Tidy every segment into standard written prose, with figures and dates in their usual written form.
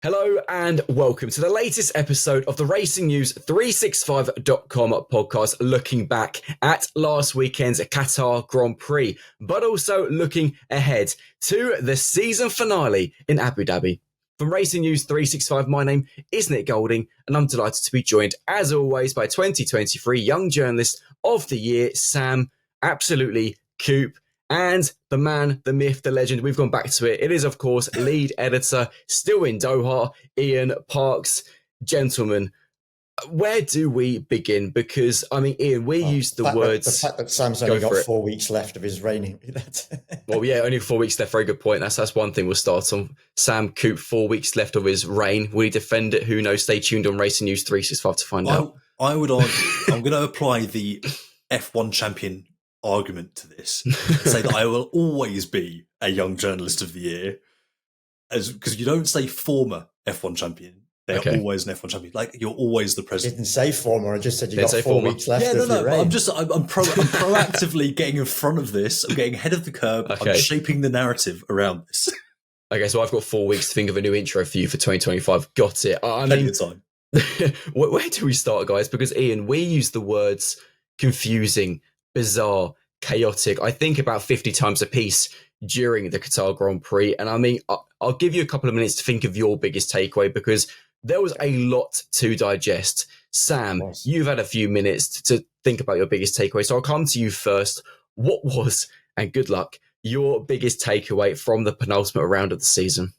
Hello and welcome to the latest episode of the Racing News 365.com podcast, looking back at last weekend's Qatar Grand Prix, but also looking ahead to the season finale in Abu Dhabi. From Racing News 365, my name is Nick Golding, and I'm delighted to be joined, as always, by 2023 Young Journalist of the Year, Sam, absolutely Coop, and the man, the myth, the legend, we've gone back to it. It is, of course, lead editor, still in Doha, Ian Parks. Gentlemen, where do we begin? Because, I mean, Ian, we used the words... The fact that Sam's only got 4 weeks left of his reigning. Well, yeah, only 4 weeks left. Very good point. That's one thing we'll start on. Sam Coop, 4 weeks left of his reign. Will he defend it? Who knows? Stay tuned on Racing News 365 to find out. I would argue, I'm going to apply the F1 champion argument to this and say that I will always be a Young Journalist of the Year, because you don't say former F1 champion. They're always an F1 champion. Like, you're always the president. I didn't say former. I just said you got 4 weeks left. Yeah, of your reign. I'm proactively getting in front of this. I'm getting ahead of the curve. Okay. I'm shaping the narrative around this. Okay, so I've got 4 weeks to think of a new intro for you for 2025. Got it. Plenty of time. Where do we start, guys? Because, Ian, we use the words confusing, bizarre, chaotic, I think about 50 times a piece during the Qatar Grand Prix. And I mean, I'll give you a couple of minutes to think of your biggest takeaway, because there was a lot to digest. Sam, you've had a few minutes to think about your biggest takeaway. So I'll come to you first. What was, and good luck, your biggest takeaway from the penultimate round of the season?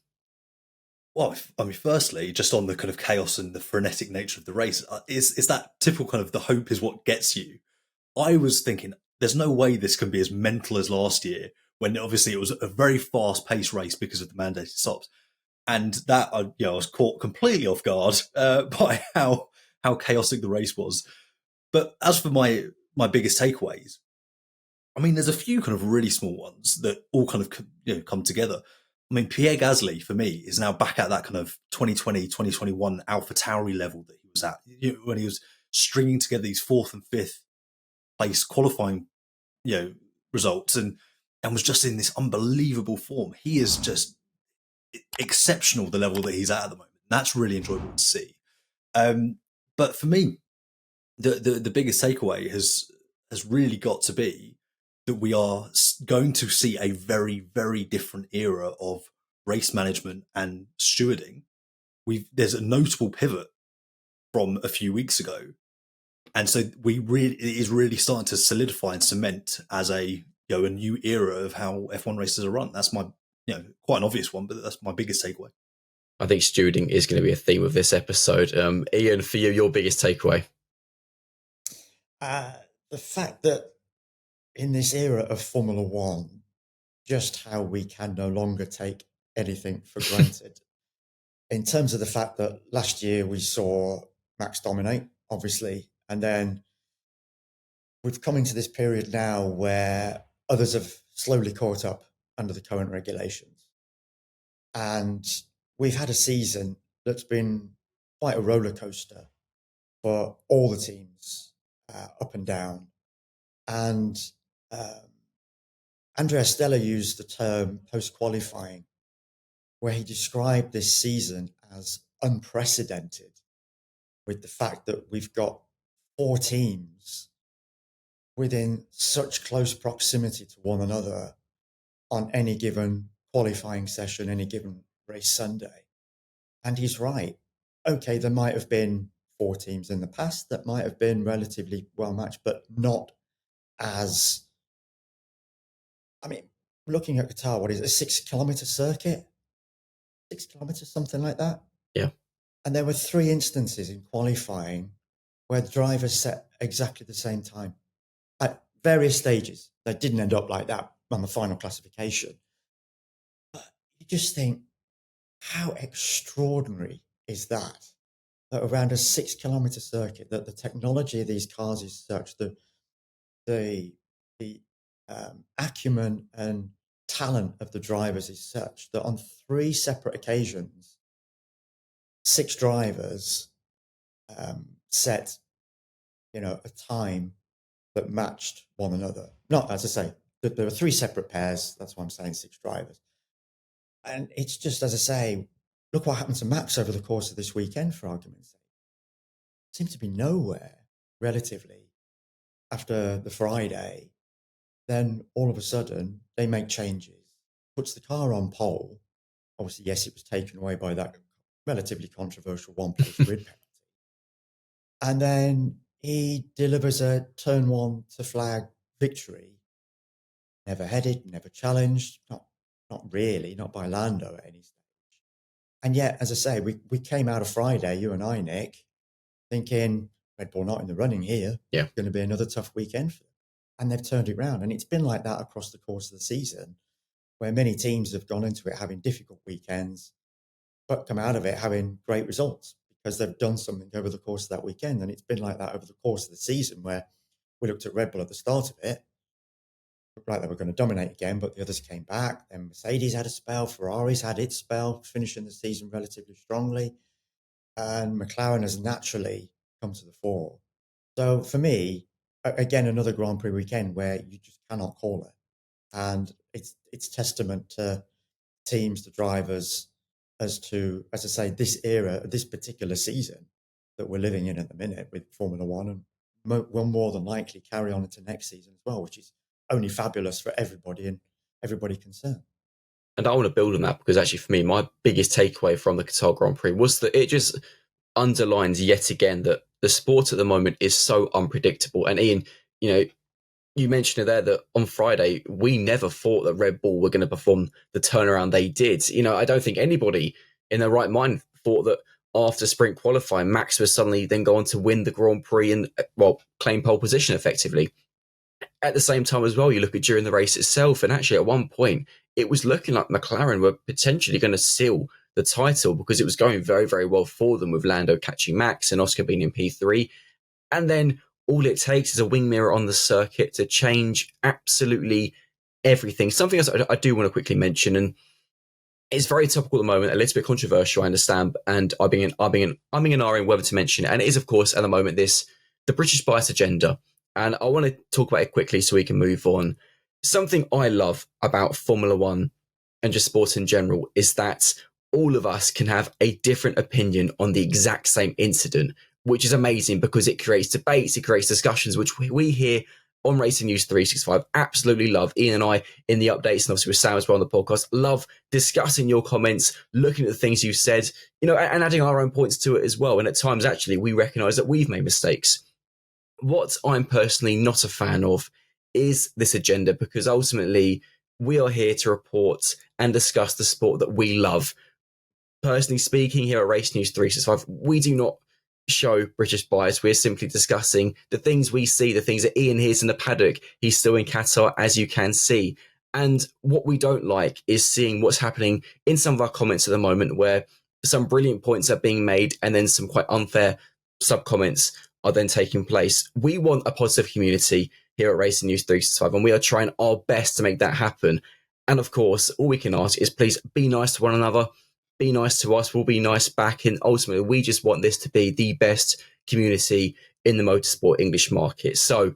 Well, I mean, firstly, just on the kind of chaos and the frenetic nature of the race, is that typical kind of the hope is what gets you. I was thinking, there's no way this can be as mental as last year, when obviously it was a very fast-paced race because of the mandated stops. And that, I was caught completely off guard by how chaotic the race was. But as for my biggest takeaways, I mean, there's a few kind of really small ones that all kind of come together. I mean, Pierre Gasly, for me, is now back at that kind of 2020, 2021 AlphaTauri level that he was at, when he was stringing together these 4th and 5th place qualifying, results, and was just in this unbelievable form. He is just exceptional, the level that he's at the moment. That's really enjoyable to see. But for me, the biggest takeaway has really got to be that we are going to see a very, very different era of race management and stewarding. There's a notable pivot from a few weeks ago. And so it is really starting to solidify and cement as a new era of how F1 races are run. That's my, quite an obvious one, but that's my biggest takeaway. I think stewarding is going to be a theme of this episode. Ian, for you, your biggest takeaway? The fact that in this era of Formula One, just how we can no longer take anything for granted. In terms of the fact that last year we saw Max dominate, obviously, and then we've come into this period now where others have slowly caught up under the current regulations. And we've had a season that's been quite a roller coaster for all the teams, up and down. And Andrea Stella used the term post-qualifying, where he described this season as unprecedented, with the fact that we've got 4 teams within such close proximity to one another on any given qualifying session, any given race Sunday. And he's right. Okay, there might have been 4 teams in the past that might have been relatively well matched, but not as, I mean, looking at Qatar, what is it, a 6-kilometer circuit? 6 kilometers, something like that? Yeah. And there were 3 instances in qualifying where the drivers set exactly the same time at various stages. They didn't end up like that on the final classification. But you just think, how extraordinary is that around a 6-kilometer circuit, that the technology of these cars is such, the acumen and talent of the drivers is such that on 3 separate occasions, 6 drivers set, a time that matched one another. Not, as I say, there were 3 separate pairs. That's why I'm saying 6 drivers. And it's just, as I say, look what happened to Max over the course of this weekend, for argument's sake. Seemed to be nowhere, relatively, after the Friday. Then all of a sudden, they make changes, puts the car on pole. Obviously, yes, it was taken away by that relatively controversial one-place grid penalty. And then he delivers a turn one to flag victory. Never headed, never challenged, not really, not by Lando at any stage. And yet, as I say, we came out of Friday, you and I, Nick, thinking Red Bull not in the running here. Yeah. It's going to be another tough weekend for them. And they've turned it around. And it's been like that across the course of the season, where many teams have gone into it having difficult weekends, but come out of it having great results because they've done something over the course of that weekend. And it's been like that over the course of the season, where we looked at Red Bull at the start of it, looked like they were going to dominate again, but the others came back. Then Mercedes had a spell, Ferrari's had its spell, finishing the season relatively strongly. And McLaren has naturally come to the fore. So for me, again, another Grand Prix weekend where you just cannot call it. And it's testament to teams, to drivers, as I say, this era, this particular season that we're living in at the minute with Formula One, and will more than likely carry on into next season as well, which is only fabulous for everybody and everybody concerned. And I want to build on that because actually for me, my biggest takeaway from the Qatar Grand Prix was that it just underlines yet again that the sport at the moment is so unpredictable. And Ian, you mentioned it there that on Friday, we never thought that Red Bull were going to perform the turnaround they did. I don't think anybody in their right mind thought that after sprint qualifying, Max would suddenly then go on to win the Grand Prix and, claim pole position effectively. At the same time as well, you look at during the race itself, and actually at one point, it was looking like McLaren were potentially going to seal the title because it was going very, very well for them with Lando catching Max and Oscar being in P3. And then all it takes is a wing mirror on the circuit to change absolutely everything. Something else I do want to quickly mention, and it's very topical at the moment, a little bit controversial, I understand, and I'm being an R in whether to mention it. And it is, of course, at the moment, the British bias agenda. And I want to talk about it quickly so we can move on. Something I love about Formula One and just sports in general is that all of us can have a different opinion on the exact same incident, which is amazing because it creates debates, it creates discussions, which we here on Racing News 365 absolutely love. Ian and I in the updates, and obviously with Sam as well on the podcast, love discussing your comments, looking at the things you've said, and adding our own points to it as well. And at times, actually, we recognise that we've made mistakes. What I'm personally not a fan of is this agenda, because ultimately we are here to report and discuss the sport that we love. Personally speaking, here at Race News 365, we do not show British bias. We're simply discussing the things we see, the things that Ian hears in the paddock. He's still in Qatar, as you can see. And what we don't like is seeing what's happening in some of our comments at the moment, where some brilliant points are being made and then some quite unfair sub-comments are then taking place. We want a positive community here at Racing News 365, and we are trying our best to make that happen. And of course, all we can ask is please be nice to one another, be nice to us, we'll be nice back. And ultimately, we just want this to be the best community in the motorsport English market. So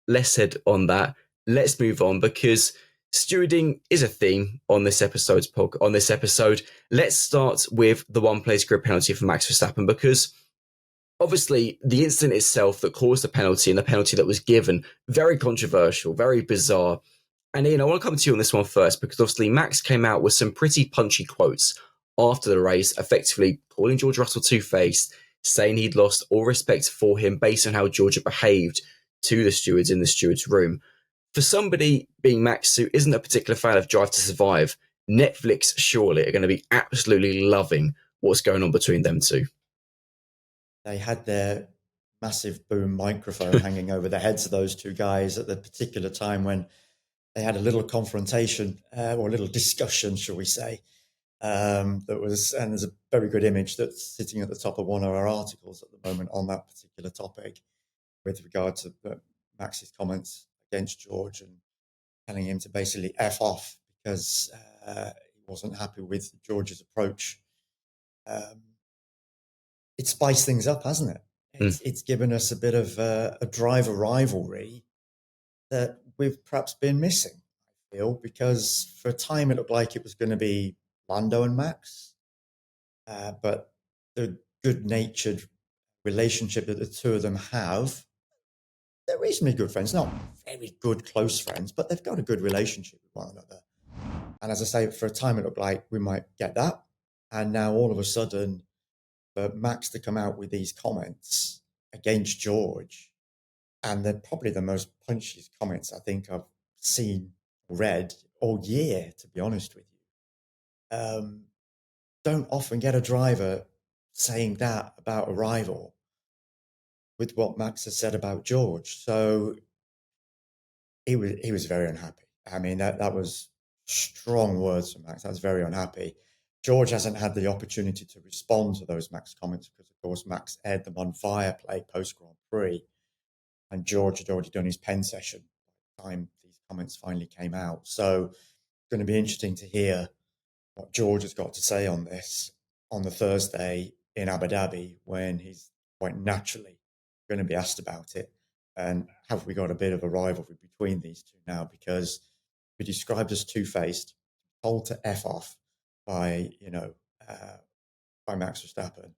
let's head on that. Let's move on, because stewarding is a theme on this episode. Let's start with the one-place grid penalty for Max Verstappen, because obviously the incident itself that caused the penalty and the penalty that was given, very controversial, very bizarre. And Ian, I want to come to you on this one first, because obviously Max came out with some pretty punchy quotes after the race, effectively calling George Russell two-faced, saying he'd lost all respect for him based on how George had behaved to the stewards in the stewards' room. For somebody being Max, who isn't a particular fan of Drive to Survive, Netflix surely are going to be absolutely loving what's going on between them two. They had their massive boom microphone hanging over the heads of those two guys at the particular time when they had a little confrontation or a little discussion, shall we say. And there's a very good image that's sitting at the top of one of our articles at the moment on that particular topic with regard to Max's comments against George and telling him to basically F off because he wasn't happy with George's approach. It spiced things up, hasn't it? It's given us a bit of a driver rivalry that we've perhaps been missing, I feel, because for a time it looked like it was going to be Lando and Max. but the good-natured relationship that the two of them have, they're reasonably good friends, not very good close friends, but they've got a good relationship with one another. And as I say, for a time it looked like we might get that. And now all of a sudden, for Max to come out with these comments against George, and they're probably the most punchiest comments I think I've seen, read all year, to be honest with you. Don't often get a driver saying that about a rival with what Max has said about George. So he was very unhappy. I mean, that was strong words from Max. I was very unhappy. George hasn't had the opportunity to respond to those Max comments because, of course, Max aired them on Fireplay post-Grand Prix, and George had already done his pen session by the time these comments finally came out. So it's going to be interesting to hear what George has got to say on this on the Thursday in Abu Dhabi, when he's quite naturally going to be asked about it. And have we got a bit of a rivalry between these two now? Because we're described as two-faced, told to F off by Max Verstappen.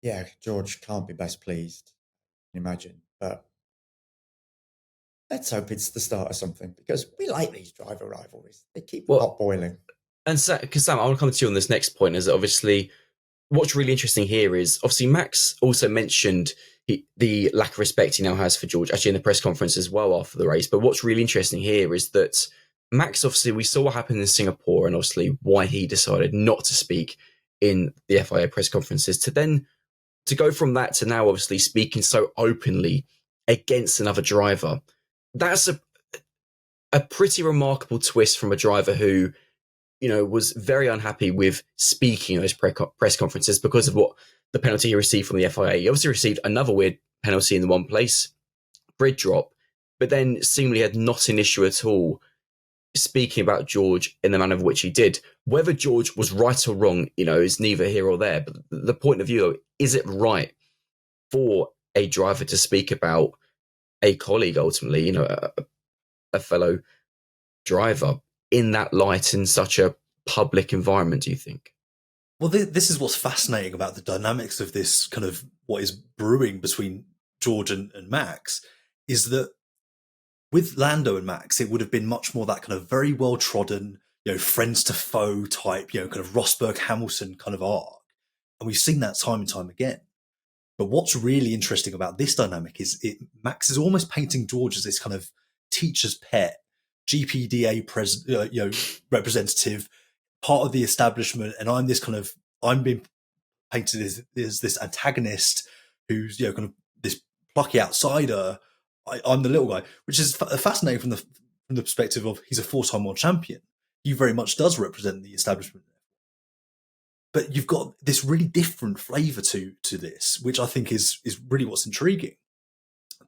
Yeah, George can't be best pleased, I can imagine. But let's hope it's the start of something, because we like these driver rivalries. They keep the pot boiling. And because Sam, I want to come to you on this next point, is that obviously what's really interesting here is obviously Max also mentioned the lack of respect he now has for George, actually in the press conference as well after the race. But what's really interesting here is that Max, obviously, we saw what happened in Singapore and obviously why he decided not to speak in the FIA press conferences, to go from that to now obviously speaking so openly against another driver. That's a pretty remarkable twist from a driver who, was very unhappy with speaking at those press conferences because of what the penalty he received from the FIA. He obviously received another weird penalty in the one place, grid drop, but then seemingly had not an issue at all speaking about George in the manner of which he did. Whether George was right or wrong, is neither here or there. But the point of view, is it right for a driver to speak about a colleague, ultimately, a fellow driver, in that light, in such a public environment, do you think? Well, this is what's fascinating about the dynamics of this kind of what is brewing between George and Max, is that with Lando and Max, it would have been much more that kind of very well-trodden, friends to foe type, kind of Rosberg Hamilton kind of arc. And we've seen that time and time again. But what's really interesting about this dynamic is Max is almost painting George as this kind of teacher's pet, GPDA representative, part of the establishment, and I'm being painted as this antagonist who's kind of this plucky outsider. I'm the little guy, which is fascinating from the perspective of he's a 4-time world champion. He very much does represent the establishment. But you've got this really different flavour to this, which I think is really what's intriguing.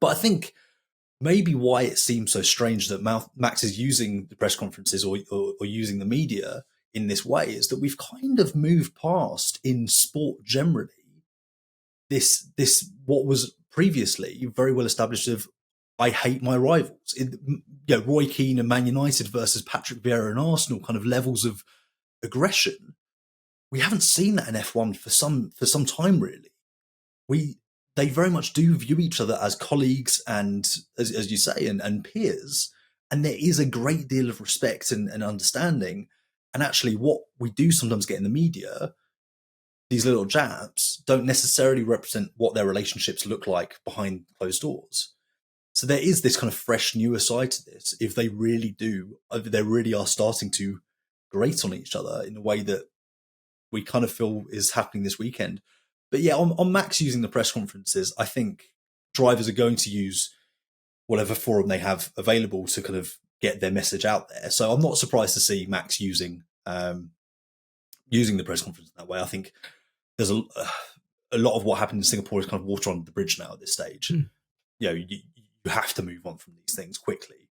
But I think maybe why it seems so strange that Max is using the press conferences or using the media in this way is that we've kind of moved past, in sport generally, this what was previously very well established of I hate my rivals. Roy Keane and Man United versus Patrick Vieira and Arsenal kind of levels of aggression. We haven't seen that in F1 for some time, really. They very much do view each other as colleagues and, as you say, and peers. And there is a great deal of respect and understanding. And actually, what we do sometimes get in the media, these little jabs, don't necessarily represent what their relationships look like behind closed doors. So there is this kind of fresh, newer side to this. If they really are starting to grate on each other in a way that we kind of feel is happening this weekend. But yeah, on Max using the press conferences, I think drivers are going to use whatever forum they have available to kind of get their message out there. So I'm not surprised to see Max using the press conference in that way. I think there's a lot of what happened in Singapore is kind of water under the bridge now at this stage. You have to move on from these things quickly.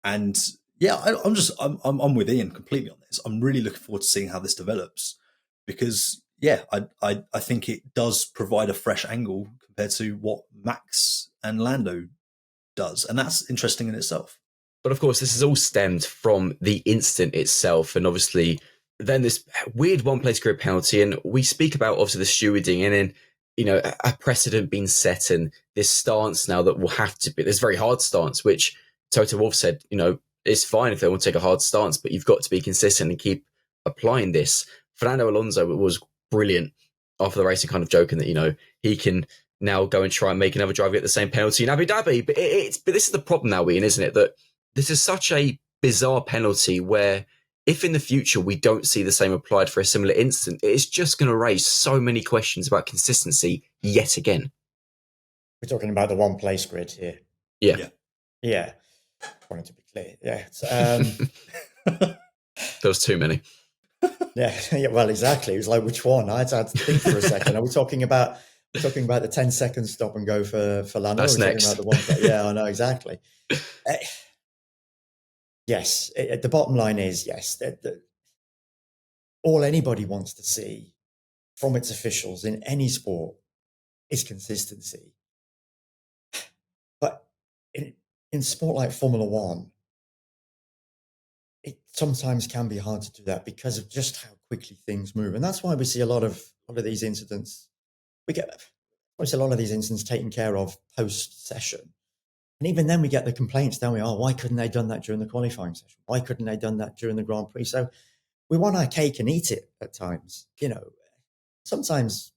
And yeah, I'm with Ian completely on this. I'm really looking forward to seeing how this develops. Because, yeah, I think it does provide a fresh angle compared to what Max and Lando does. And that's interesting in itself. But of course, this has all stemmed from the incident itself. And obviously, then this weird one-place grid penalty, and we speak about obviously the stewarding, and then a precedent being set, and this stance now that will have to be this very hard stance, which Toto Wolff said, it's fine if they want to take a hard stance, but you've got to be consistent and keep applying this. Fernando Alonso was brilliant after the racing, kind of joking that he can now go and try and make another driver get the same penalty in Abu Dhabi. But but this is the problem now, Ian, isn't it? That this is such a bizarre penalty where if in the future we don't see the same applied for a similar incident, it's just going to raise so many questions about consistency yet again. We're talking about the one place grid here. Yeah. Wanted to be clear. Yeah. There was too many. Yeah. Well, exactly. It was like, which one? I had to think for a second. Are we talking about the 10-second stop and go for Lando? That's next. About the one? Yeah, I know exactly. Yes. The bottom line is yes. All anybody wants to see from its officials in any sport is consistency. But in sport like Formula One, it sometimes can be hard to do that because of just how quickly things move. And that's why we see a lot of these incidents. We see a lot of these incidents taken care of post-session. And even then we get the complaints, don't we? Oh, why couldn't they have done that during the qualifying session? Why couldn't they have done that during the Grand Prix? So we want our cake and eat it at times. Sometimes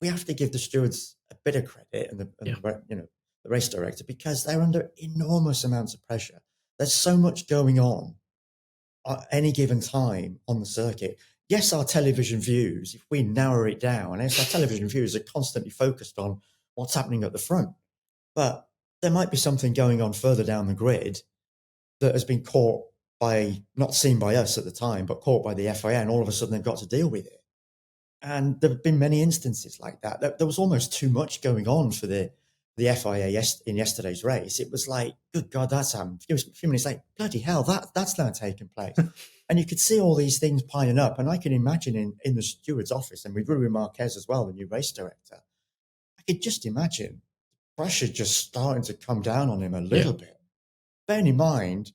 we have to give the stewards a bit of credit and the race director, because they're under enormous amounts of pressure. There's so much going on at any given time on the circuit. Yes, our television views, if we narrow it down, our television views are constantly focused on what's happening at the front. But there might be something going on further down the grid that has been caught not seen by us at the time, but caught by the FIA, and all of a sudden they've got to deal with it. And there have been many instances like that. There was almost too much going on for the FIA in yesterday's race. It was like, good God, that's happened. A few minutes later, bloody hell, that's now taken place. And you could see all these things piling up. And I can imagine in the steward's office, and with Rui Marquez as well, the new race director, I could just imagine pressure just starting to come down on him a little bit. Bearing in mind,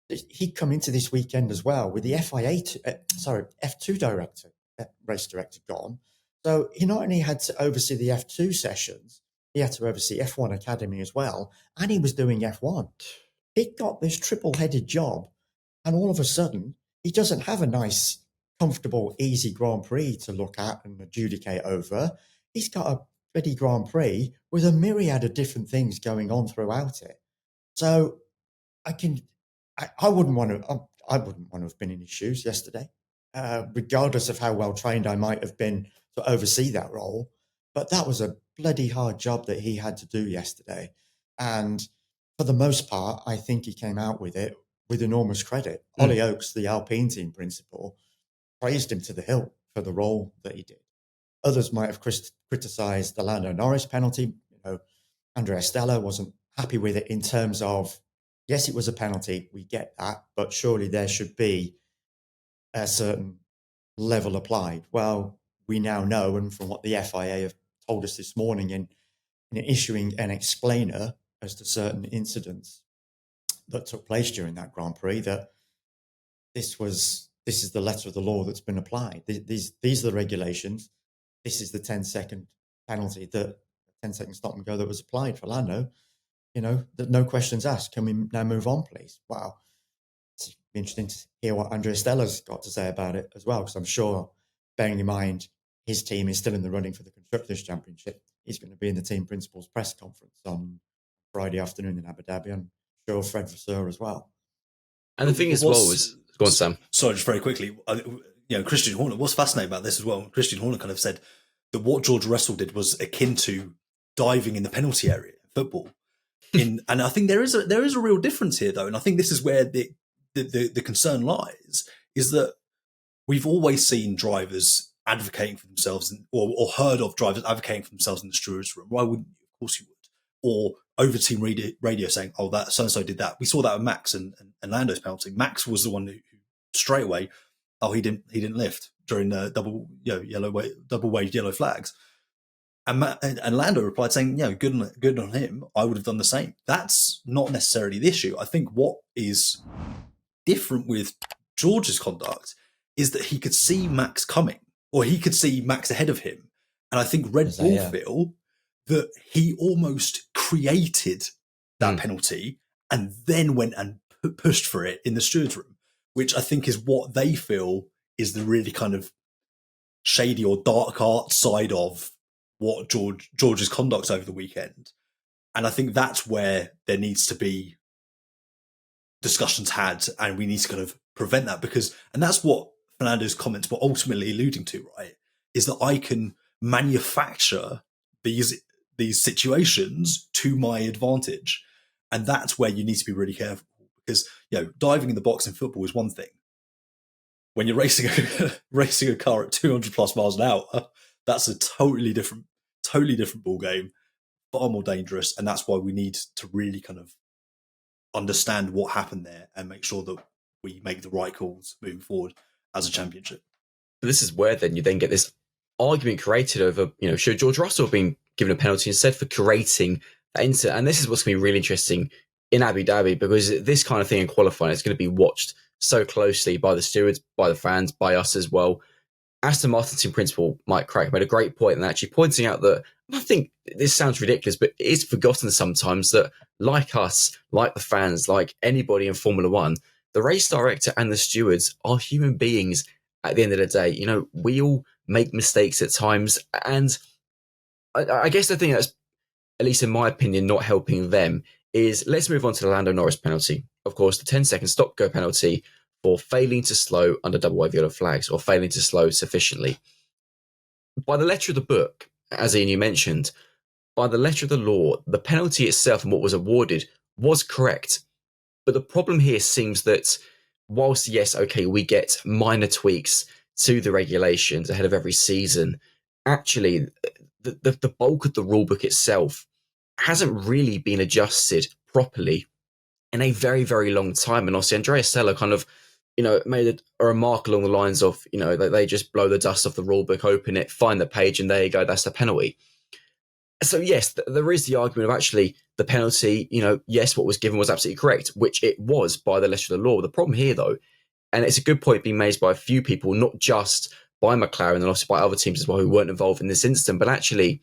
he'd come into this weekend as well with the F2 director, race director gone. So he not only had to oversee the F2 sessions, he had to oversee F1 Academy as well, and he was doing F1. He got this triple-headed job, and all of a sudden, he doesn't have a nice, comfortable, easy Grand Prix to look at and adjudicate over. He's got a bloody Grand Prix with a myriad of different things going on throughout it. So I wouldn't want to have been in his shoes yesterday, regardless of how well trained I might have been to oversee that role. But that was a bloody hard job that he had to do yesterday. And for the most part, I think he came out with it with enormous credit. Ollie Oakes, the Alpine team principal, praised him to the hilt for the role that he did. Others might have criticised the Lando Norris penalty. Andrea Stella wasn't happy with it in terms of, yes, it was a penalty, we get that, but surely there should be a certain level applied. Well, we now know, and from what the FIA have told us this morning in issuing an explainer as to certain incidents that took place during that Grand Prix, that this is the letter of the law that's been applied. These are the regulations. This is the 10-second penalty, the 10-second stop and go that was applied for Lando. No questions asked. Can we now move on, please? Wow. It's interesting to hear what Andrea Stella's got to say about it as well, because I'm sure, bearing in mind his team is still in the running for the Constructors Championship, he's going to be in the team principal's press conference on Friday afternoon in Abu Dhabi. I'm sure Fred Vasseur as well. And the thing as well was, go on, Sam. Sorry, just very quickly. Christian Horner, what's fascinating about this as well, Christian Horner kind of said that what George Russell did was akin to diving in the penalty area in football. And I think there is a real difference here, though, and I think this is where the concern lies, is that we've always seen drivers advocating for themselves, or heard of drivers advocating for themselves in the stewards room. Why wouldn't you? Of course you would. Or over team radio saying, "Oh, that so and so did that." We saw that with Max and Lando's penalty. Max was the one who straight away, he didn't lift during the double waved yellow flags. And Lando replied saying, good on him. I would have done the same. That's not necessarily the issue. I think what is different with George's conduct is that he could see Max coming, or he could see Max ahead of him. And I think Red Bull feel that he almost created that penalty and then went and pushed for it in the stewards room, which I think is what they feel is the really kind of shady or dark art side of what George's conduct over the weekend. And I think that's where there needs to be discussions had, and we need to kind of prevent that, and that's what Fernando's comments were ultimately alluding to, right? Is that I can manufacture these situations to my advantage. And that's where you need to be really careful, because, diving in the box in football is one thing. When you're racing a car at 200 plus miles an hour, that's a totally different ball game, far more dangerous. And that's why we need to really kind of understand what happened there and make sure that we make the right calls moving forward as a championship. But this is where then you then get this argument created over, should George Russell have been given a penalty instead for creating that incident? And this is what's going to be really interesting in Abu Dhabi, because this kind of thing in qualifying is going to be watched so closely by the stewards, by the fans, by us as well. Aston Martin's team principal, Mike Crack, made a great point, and actually pointing out that, I think this sounds ridiculous, but it is forgotten sometimes that, like us, like the fans, like anybody in Formula One, the race director and the stewards are human beings at the end of the day. We all make mistakes at times, and I guess the thing that's, at least in my opinion, not helping them is, let's move on to the Lando Norris penalty. Of course, the 10-second stop-go penalty for failing to slow under double white yellow flags, or failing to slow sufficiently. By the letter of the book, as Ian, you mentioned, by the letter of the law, the penalty itself and what was awarded was correct. But the problem here seems that whilst, yes, okay, we get minor tweaks to the regulations ahead of every season, actually, the bulk of the rulebook itself hasn't really been adjusted properly in a very, very long time. And obviously, Andrea Stella kind of, made a remark along the lines of, they just blow the dust off the rulebook, open it, find the page, and there you go, that's the penalty. So yes, there is the argument of actually the penalty, yes, what was given was absolutely correct, which it was by the letter of the law. The problem here, though, and it's a good point being made by a few people, not just by McLaren and also by other teams as well who weren't involved in this incident, but actually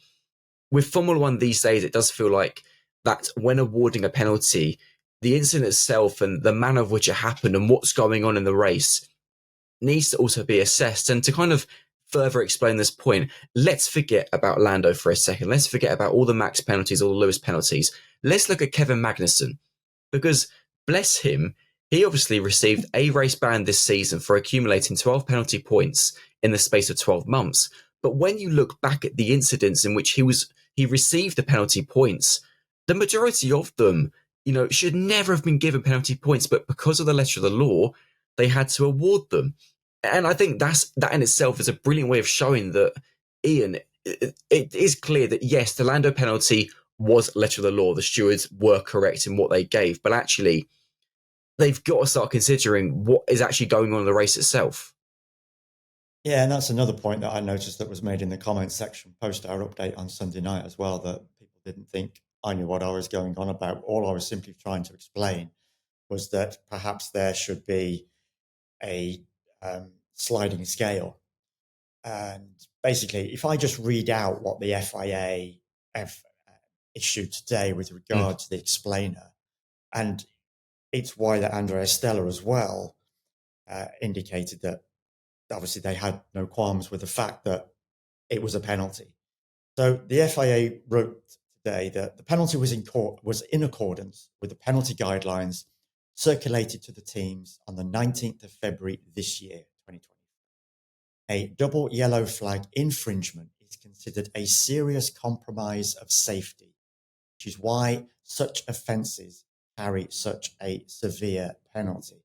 with Formula One these days, it does feel like that when awarding a penalty, the incident itself and the manner of which it happened and what's going on in the race needs to also be assessed. And to kind of further explain this point, let's forget about Lando for a second. Let's forget about all the Max penalties, all the Lewis penalties. Let's look at Kevin Magnussen, because bless him, he obviously received a race ban this season for accumulating 12 penalty points in the space of 12 months. But when you look back at the incidents in which he received the penalty points, the majority of them, should never have been given penalty points, but because of the letter of the law, they had to award them. And I think that in itself is a brilliant way of showing that, Ian, it is clear that, yes, the Lando penalty was letter of the law. The stewards were correct in what they gave, but actually they've got to start considering what is actually going on in the race itself. Yeah, and that's another point that I noticed that was made in the comments section post our update on Sunday night as well, that people didn't think I knew what I was going on about. All I was simply trying to explain was that perhaps there should be a sliding scale. And basically, if I just read out what the FIA issued today with regard to the explainer, and it's why that Andrea Stella as well indicated that obviously they had no qualms with the fact that it was a penalty. So the FIA wrote today that the penalty was in accordance with the penalty guidelines circulated to the teams on the 19th of February this year, 2020. A double yellow flag infringement is considered a serious compromise of safety, which is why such offences carry such a severe penalty.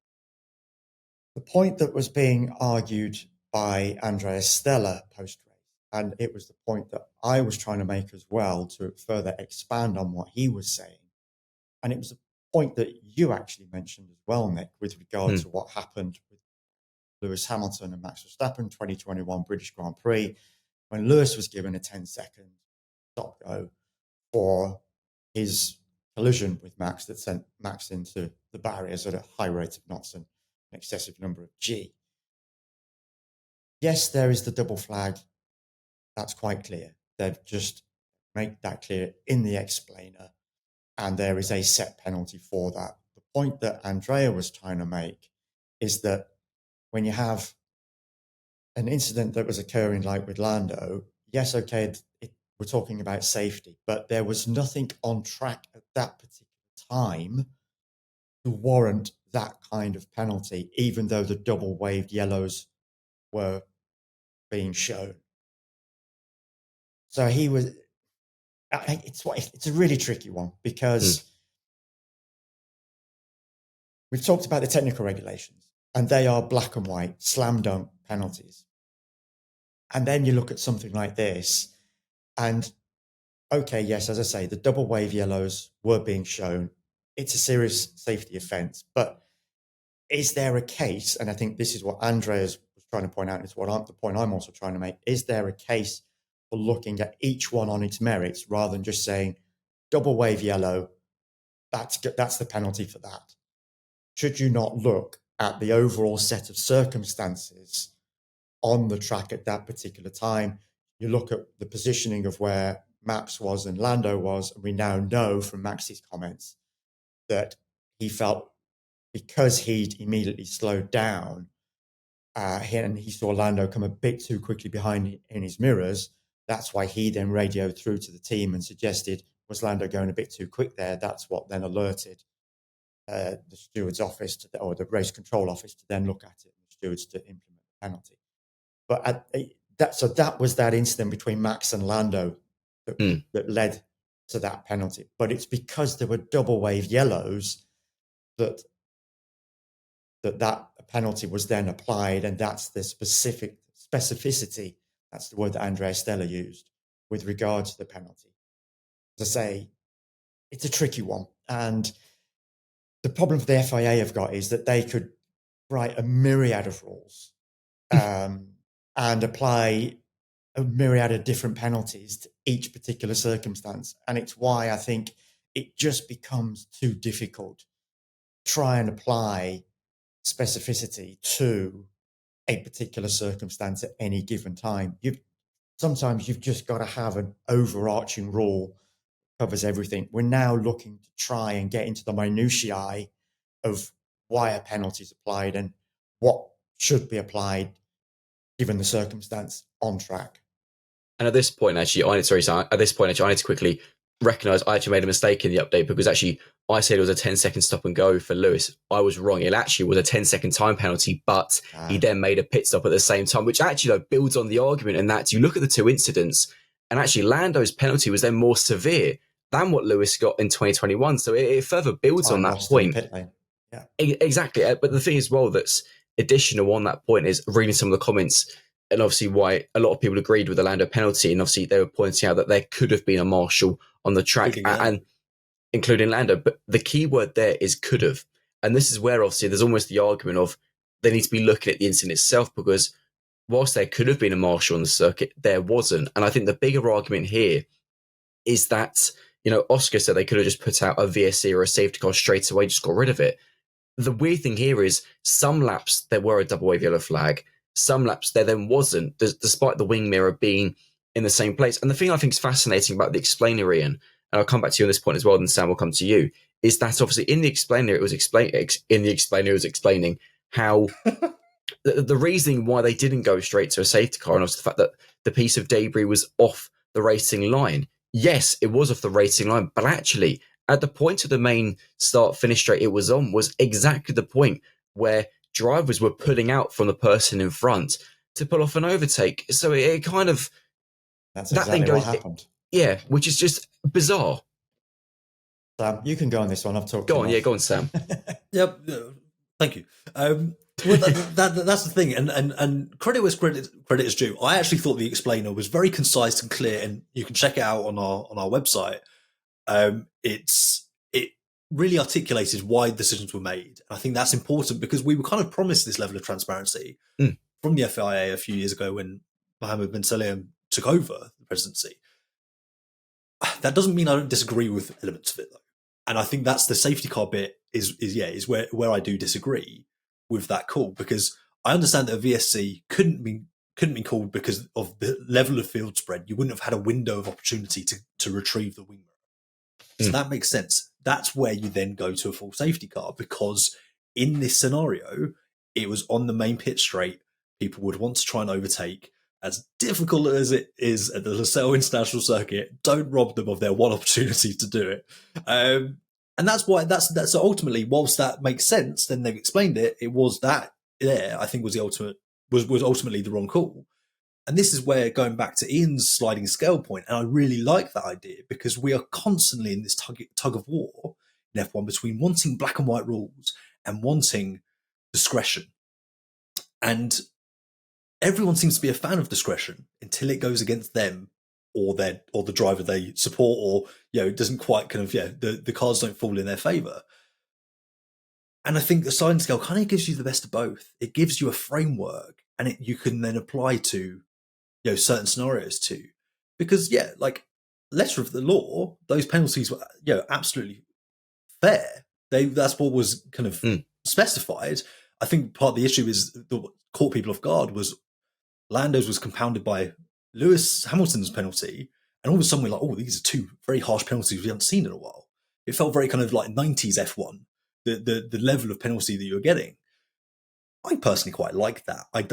The point that was being argued by Andrea Stella post-race, and it was the point that I was trying to make as well to further expand on what he was saying, and it was a point that you actually mentioned as well, Nick, with regard to what happened with Lewis Hamilton and Max Verstappen 2021 British Grand Prix, when Lewis was given a 10-second stop-go for his collision with Max that sent Max into the barriers at a high rate of knots and an excessive number of G. yes, there is the double flag. That's quite clear. They've just made that clear in the explainer, and there is a set penalty for that. The point that Andrea was trying to make is that when you have an incident that was occurring like with Lando, yes, okay, we're talking about safety, but there was nothing on track at that particular time to warrant that kind of penalty, even though the double waved yellows were being shown. So he was. It's a really tricky one because we've talked about the technical regulations, and they are black and white, slam dunk penalties. And then you look at something like this, and okay, yes, as I say, the double wave yellows were being shown. It's a serious safety offence, but is there a case? And I think this is what Andreas was trying to point out. It's the point I'm also trying to make. Is there a case for looking at each one on its merits rather than just saying double wave yellow? That's the penalty for that. Should you not look at the overall set of circumstances on the track at that particular time? You look at the positioning of where Max was and Lando was, and we now know from Max's comments that he felt because he'd immediately slowed down and he saw Lando come a bit too quickly behind in his mirrors, that's why he then radioed through to the team and suggested, was Lando going a bit too quick there? That's what then alerted the steward's office or the race control office to then look at it, and the stewards to implement the penalty. But that was that incident between Max and Lando that led to that penalty. But it's because there were double wave yellows that penalty was then applied, and that's the specificity. That's the word that Andrea Stella used with regard to the penalty. As I say, it's a tricky one, and the problem the FIA have got is that they could write a myriad of rules and apply a myriad of different penalties to each particular circumstance. And it's why I think it just becomes too difficult to try and apply specificity to a particular circumstance at any given time. Sometimes you've just got to have an overarching rule that covers everything. We're now looking to try and get into the minutiae of why a penalty is applied and what should be applied given the circumstance on track. And at this point, actually, I need to quickly recognise I actually made a mistake in the update, because actually I said it was a 10-second stop and go for Lewis. I was wrong. It actually was a 10-second time penalty, but he then made a pit stop at the same time, which actually builds on the argument in that you look at the two incidents, and actually Lando's penalty was then more severe than what Lewis got in 2021. So it further builds on that point. Yeah, exactly. But the thing as well that's additional on that point is reading some of the comments, and obviously why a lot of people agreed with the Lando penalty, and obviously they were pointing out that there could have been a marshal on the track, and including Lando. But the key word there is could have. And this is where obviously there's almost the argument of they need to be looking at the incident itself, because whilst there could have been a marshal on the circuit, there wasn't. And I think the bigger argument here is that, Oscar said they could have just put out a VSC or a safety car straight away, just got rid of it. The weird thing here is some laps there were a double wave yellow flag, some laps there then wasn't, despite the wing mirror being in the same place. And the thing I think is fascinating about the explainer, Ian, and I'll come back to you on this point as well, and Sam will come to you, is that obviously in the explainer it was explaining how the reasoning why they didn't go straight to a safety car, and also the fact that the piece of debris was off the racing line. Yes, it was off the racing line, but actually at the point of the main start-finish straight it was on was exactly the point where drivers were pulling out from the person in front to pull off an overtake. So it kind of... That's exactly what happened. Yeah, which is just bizarre. Sam, you can go on this one. I've talked. Go on, Sam. Yep. Thank you. Well, that's the thing, and credit where credit is due. I actually thought the explainer was very concise and clear, and you can check it out on our website. It really articulated why decisions were made. I think that's important because we were kind of promised this level of transparency from the FIA a few years ago when Mohammed bin Salem took over the presidency. That doesn't mean I don't disagree with elements of it, though. And I think that's the safety car bit is where I do disagree with that call, because I understand that a VSC couldn't be couldn't be called because of the level of field spread. You wouldn't have had a window of opportunity to retrieve the wing mirror. So that makes sense. That's where you then go to a full safety car, because in this scenario, it was on the main pit straight. People would want to try and overtake. As difficult as it is at the Losail International Circuit, don't rob them of their one opportunity to do it. And that's why that's ultimately, whilst that makes sense, then they've explained it. It was that there, I think, was ultimately the wrong call. And this is where, going back to Ian's sliding scale point, and I really like that idea, because we are constantly in this tug of war in F1 between wanting black and white rules and wanting discretion. And everyone seems to be a fan of discretion until it goes against them or the driver they support, or it doesn't quite the cards don't fall in their favour. And I think the sliding scale kind of gives you the best of both. It gives you a framework, and you can then apply to certain scenarios too. Because letter of the law, those penalties were absolutely fair. That's what was kind of specified. I think part of the issue is what caught people off guard was Lando's was compounded by Lewis Hamilton's penalty, and all of a sudden we're like, oh, these are two very harsh penalties we haven't seen in a while. It felt very kind of like 90s F1, the level of penalty that you were getting. I personally quite like that. I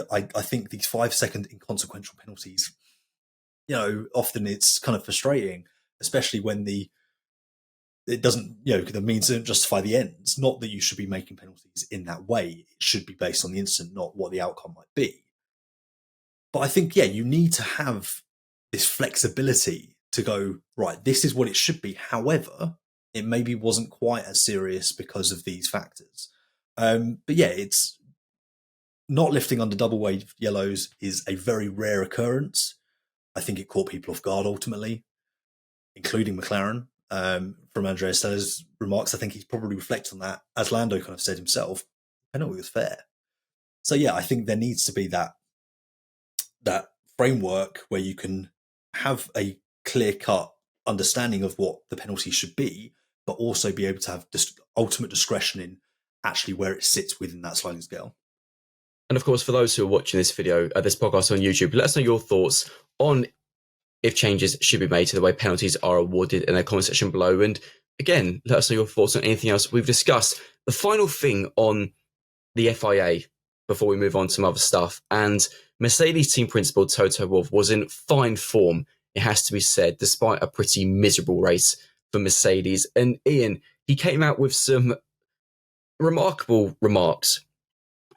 think these 5-second inconsequential penalties, often it's kind of frustrating, especially when it doesn't, the means don't justify the ends. Not that you should be making penalties in that way. It should be based on the incident, not what the outcome might be. But I think, you need to have this flexibility to go, right, this is what it should be. However, it maybe wasn't quite as serious because of these factors. But it's not lifting under double wave yellows is a very rare occurrence. I think it caught people off guard ultimately, including McLaren. From Andrea Steller's remarks, I think he's probably reflected on that. As Lando kind of said himself, penalty was fair. So I think there needs to be that framework where you can have a clear-cut understanding of what the penalty should be, but also be able to have ultimate discretion in actually where it sits within that sliding scale. And of course, for those who are watching this video, this podcast on YouTube, let us know your thoughts on if changes should be made to the way penalties are awarded in the comment section below. And again, let us know your thoughts on anything else we've discussed. The final thing on the FIA before we move on to some other stuff, and Mercedes team principal Toto Wolff was in fine form, it has to be said, despite a pretty miserable race for Mercedes. And Ian, he came out with some remarkable remarks,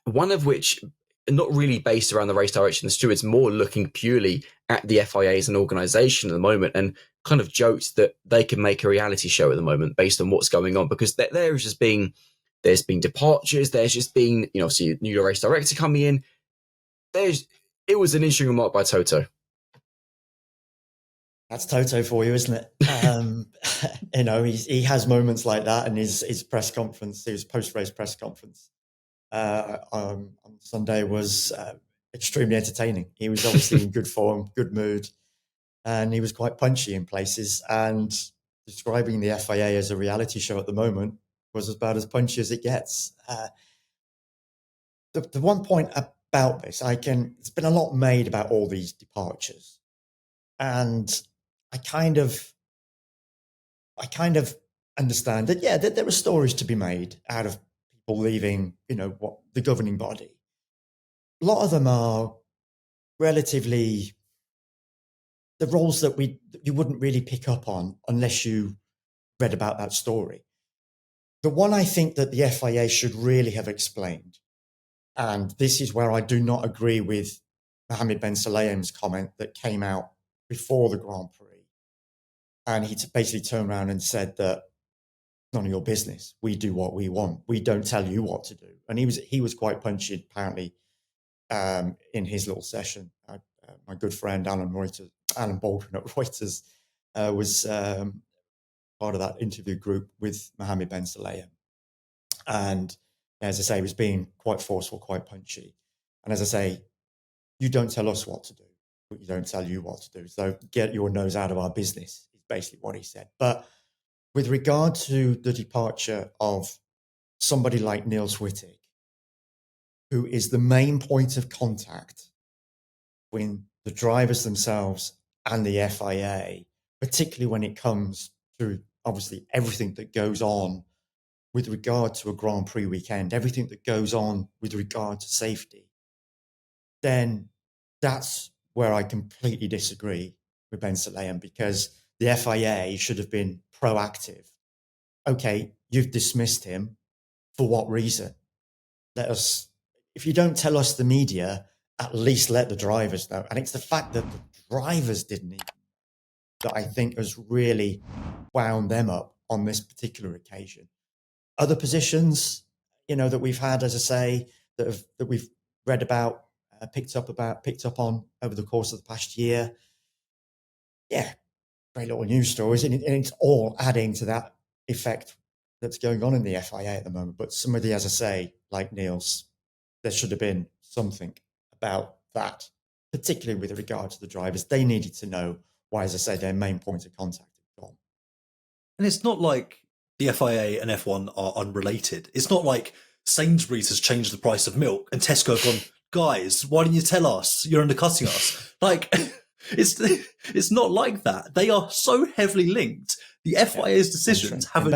one of which not really based around the race direction of the stewards, more looking purely at the FIA as an organisation at the moment, and kind of joked that they can make a reality show at the moment based on what's going on, because there's been departures, there's just been, obviously a new race director coming in. It was an interesting remark by Toto. That's Toto for you, isn't it? He has moments like that, and his press conference, his post-race press conference on Sunday was extremely entertaining. He was obviously in good form, good mood, and he was quite punchy in places. And describing the FIA as a reality show at the moment was about as punchy as it gets. The one point about this, it's been a lot made about all these departures, and I kind of understand that, that there are stories to be made out of people leaving, what the governing body. A lot of them are relatively the roles that you wouldn't really pick up on unless you read about that story. The one I think that the FIA should really have explained, and this is where I do not agree with Mohammed Ben Sulayem's comment that came out before the Grand Prix. And he basically turned around and said that none of your business. We do what we want. We don't tell you what to do. And he was quite punchy, apparently, in his little session. My good friend Alan Baldwin at Reuters was part of that interview group with Mohammed Ben Sulayem. And as I say, he was being quite forceful, quite punchy. And as I say, you don't tell us what to do, but you don't tell you what to do. So get your nose out of our business is basically what he said. But with regard to the departure of somebody like Niels Wittig, who is the main point of contact between the drivers themselves and the FIA, particularly when it comes to obviously everything that goes on with regard to a Grand Prix weekend, everything that goes on with regard to safety, then that's where I completely disagree with Ben Sulayem, because the FIA should have been proactive. Okay, you've dismissed him. For what reason? If you don't tell us, the media, at least let the drivers know. And it's the fact that the drivers didn't even, that I think has really wound them up on this particular occasion. Other positions, that we've had, as I say, that we've read about, picked up on over the course of the past year. Yeah, great little news stories, and it's all adding to that effect that's going on in the FIA at the moment. But somebody, as I say, like Niels, there should have been something about that, particularly with regard to the drivers. They needed to know why, as I say, their main point of contact had gone. And it's not like the FIA and F1 are unrelated. It's not like Sainsbury's has changed the price of milk and Tesco have gone, guys, why didn't you tell us? You're undercutting us. Like, it's not like that. They are so heavily linked. The FIA's decisions have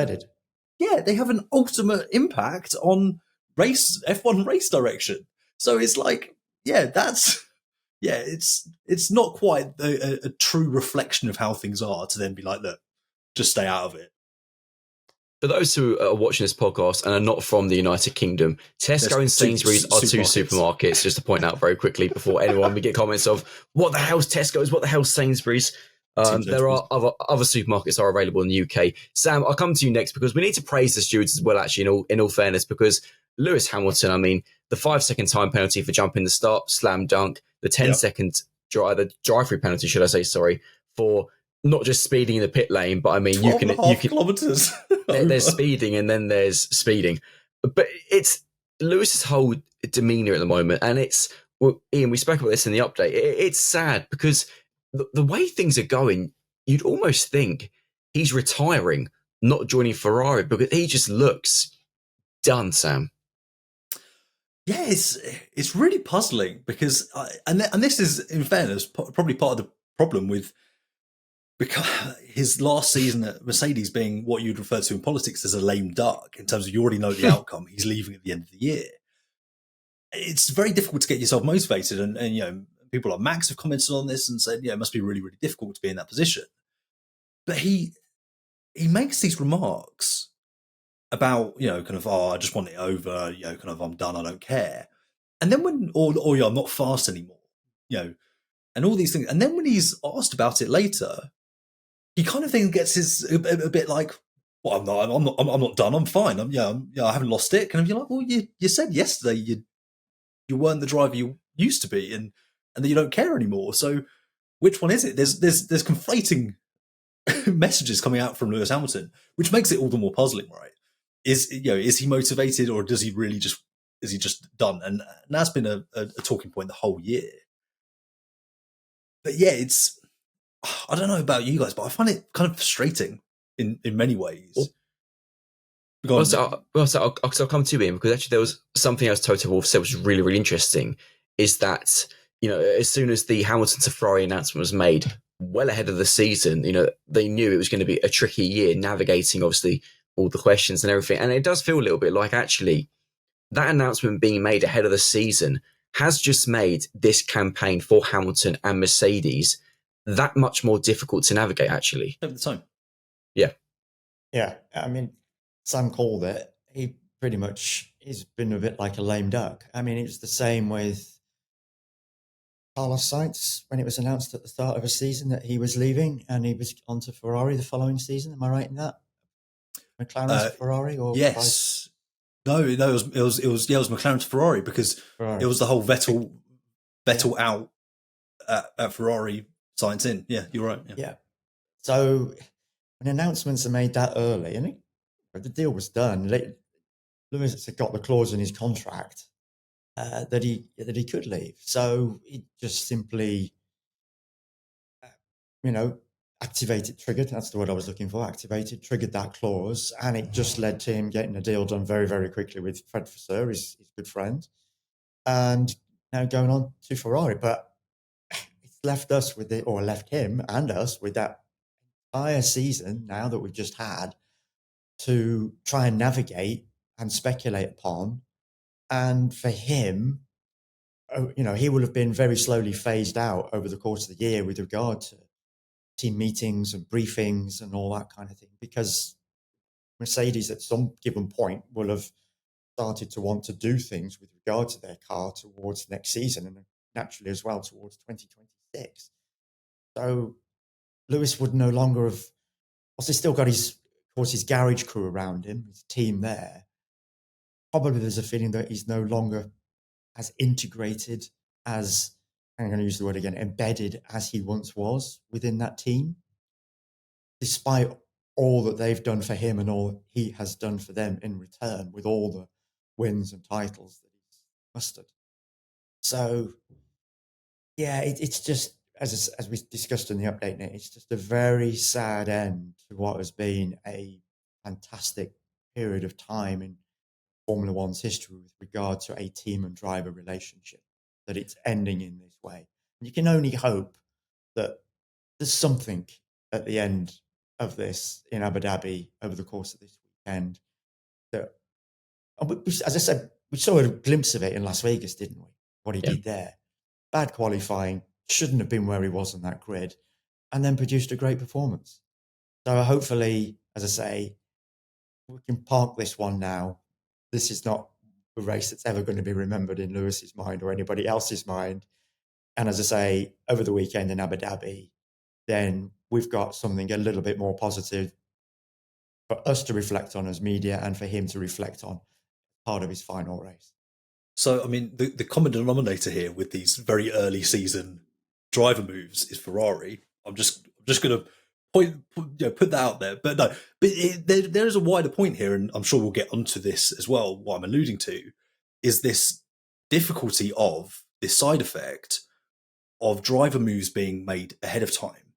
they have an ultimate impact on F1 race direction. So it's like, it's not quite a true reflection of how things are to then be like, look, just stay out of it. For those who are watching this podcast and are not from the United Kingdom, Tesco and Sainsbury's are two supermarkets, just to point out very quickly before anyone we get comments of, what the hell's Tesco's, what the hell's Sainsbury's? There are other supermarkets are available in the UK. Sam, I'll come to you next because we need to praise the stewards as well, actually, in all fairness, because Lewis Hamilton, I mean, the 5-second time penalty for jumping the start, slam dunk, the 10-second drive-through penalty, should I say, sorry, for not just speeding in the pit lane, but I mean, you can kilometers. There's speeding and then there's speeding, but it's Lewis's whole demeanor at the moment, and Ian, we spoke about this in the update. It's sad because the way things are going, you'd almost think he's retiring, not joining Ferrari, because he just looks done, Sam. Yeah, it's really puzzling because, and this is, in fairness, probably part of the problem with, because his last season at Mercedes being what you'd refer to in politics as a lame duck, in terms of you already know the outcome, he's leaving at the end of the year. It's very difficult to get yourself motivated, and people like Max have commented on this and said, it must be really, really difficult to be in that position. But he makes these remarks about, I just want it over, I'm done, I don't care. And then I'm not fast anymore, and all these things. And then when he's asked about it later, he kind of then gets a bit like, well, I'm not done, I'm fine. I haven't lost it. And you're like, well, you said yesterday you weren't the driver you used to be, and that you don't care anymore. So which one is it? There's conflating messages coming out from Lewis Hamilton, which makes it all the more puzzling, right? Is he motivated, or is he just done? And that's been a talking point the whole year. But yeah, I don't know about you guys, but I find it kind of frustrating in many ways. I'll come to you, Ian, because actually there was something else Toto Wolff said was really, really interesting, is that, as soon as the Hamilton to Ferrari announcement was made, well ahead of the season, they knew it was going to be a tricky year, navigating, obviously, all the questions and everything. And it does feel a little bit like, actually, that announcement being made ahead of the season has just made this campaign for Hamilton and Mercedes that much more difficult to navigate, actually. Over the time. Yeah. Yeah. I mean, Sam called it. He pretty much has been a bit like a lame duck. I mean, it was the same with Carlos Sainz when it was announced at the start of a season that he was leaving and he was on to Ferrari the following season. Am I right in that? McLaren's Ferrari, or yes? No, it was McLaren to Ferrari, because it was the whole Vettel out at Ferrari, Sainz in. Yeah, you're right. Yeah. So when announcements are made that early, and the deal was done, Lewis had got the clause in his contract that he could leave. So he just simply, triggered. That's the word I was looking for. Triggered that clause, and it just led to him getting a deal done very, very quickly with Fred Vasseur, his good friend, and now going on to Ferrari. But left us with it, or left him and us with that entire season now that we've just had to try and navigate and speculate upon. And for him, he will have been very slowly phased out over the course of the year with regard to team meetings and briefings and all that kind of thing, because Mercedes at some given point will have started to want to do things with regard to their car towards next season, and naturally as well towards 2026. So Lewis would no longer have, also still got his garage crew around him, his team there. Probably there's a feeling that he's no longer as integrated, as, I'm going to use the word again, embedded as he once was within that team, despite all that they've done for him and all he has done for them in return, with all the wins and titles that he's mustered. So, yeah, it's just, as we discussed in the update, Nick, it's just a very sad end to what has been a fantastic period of time in Formula One's history with regard to a team and driver relationship, that it's ending in this way. And you can only hope that there's something at the end of this in Abu Dhabi over the course of this weekend. That, as I said, we saw a glimpse of it in Las Vegas, didn't we? What he did there. Bad qualifying, shouldn't have been where he was on that grid, and then produced a great performance. So hopefully, as I say, we can park this one now. This is not a race that's ever going to be remembered in Lewis's mind or anybody else's mind. And as I say, over the weekend in Abu Dhabi, then we've got something a little bit more positive for us to reflect on as media, and for him to reflect on part of his final race. So, I mean, the common denominator here with these very early season driver moves is Ferrari. I'm just going to put that out there. But no, there is a wider point here, and I'm sure we'll get onto this as well. What I'm alluding to is this difficulty of this side effect of driver moves being made ahead of time,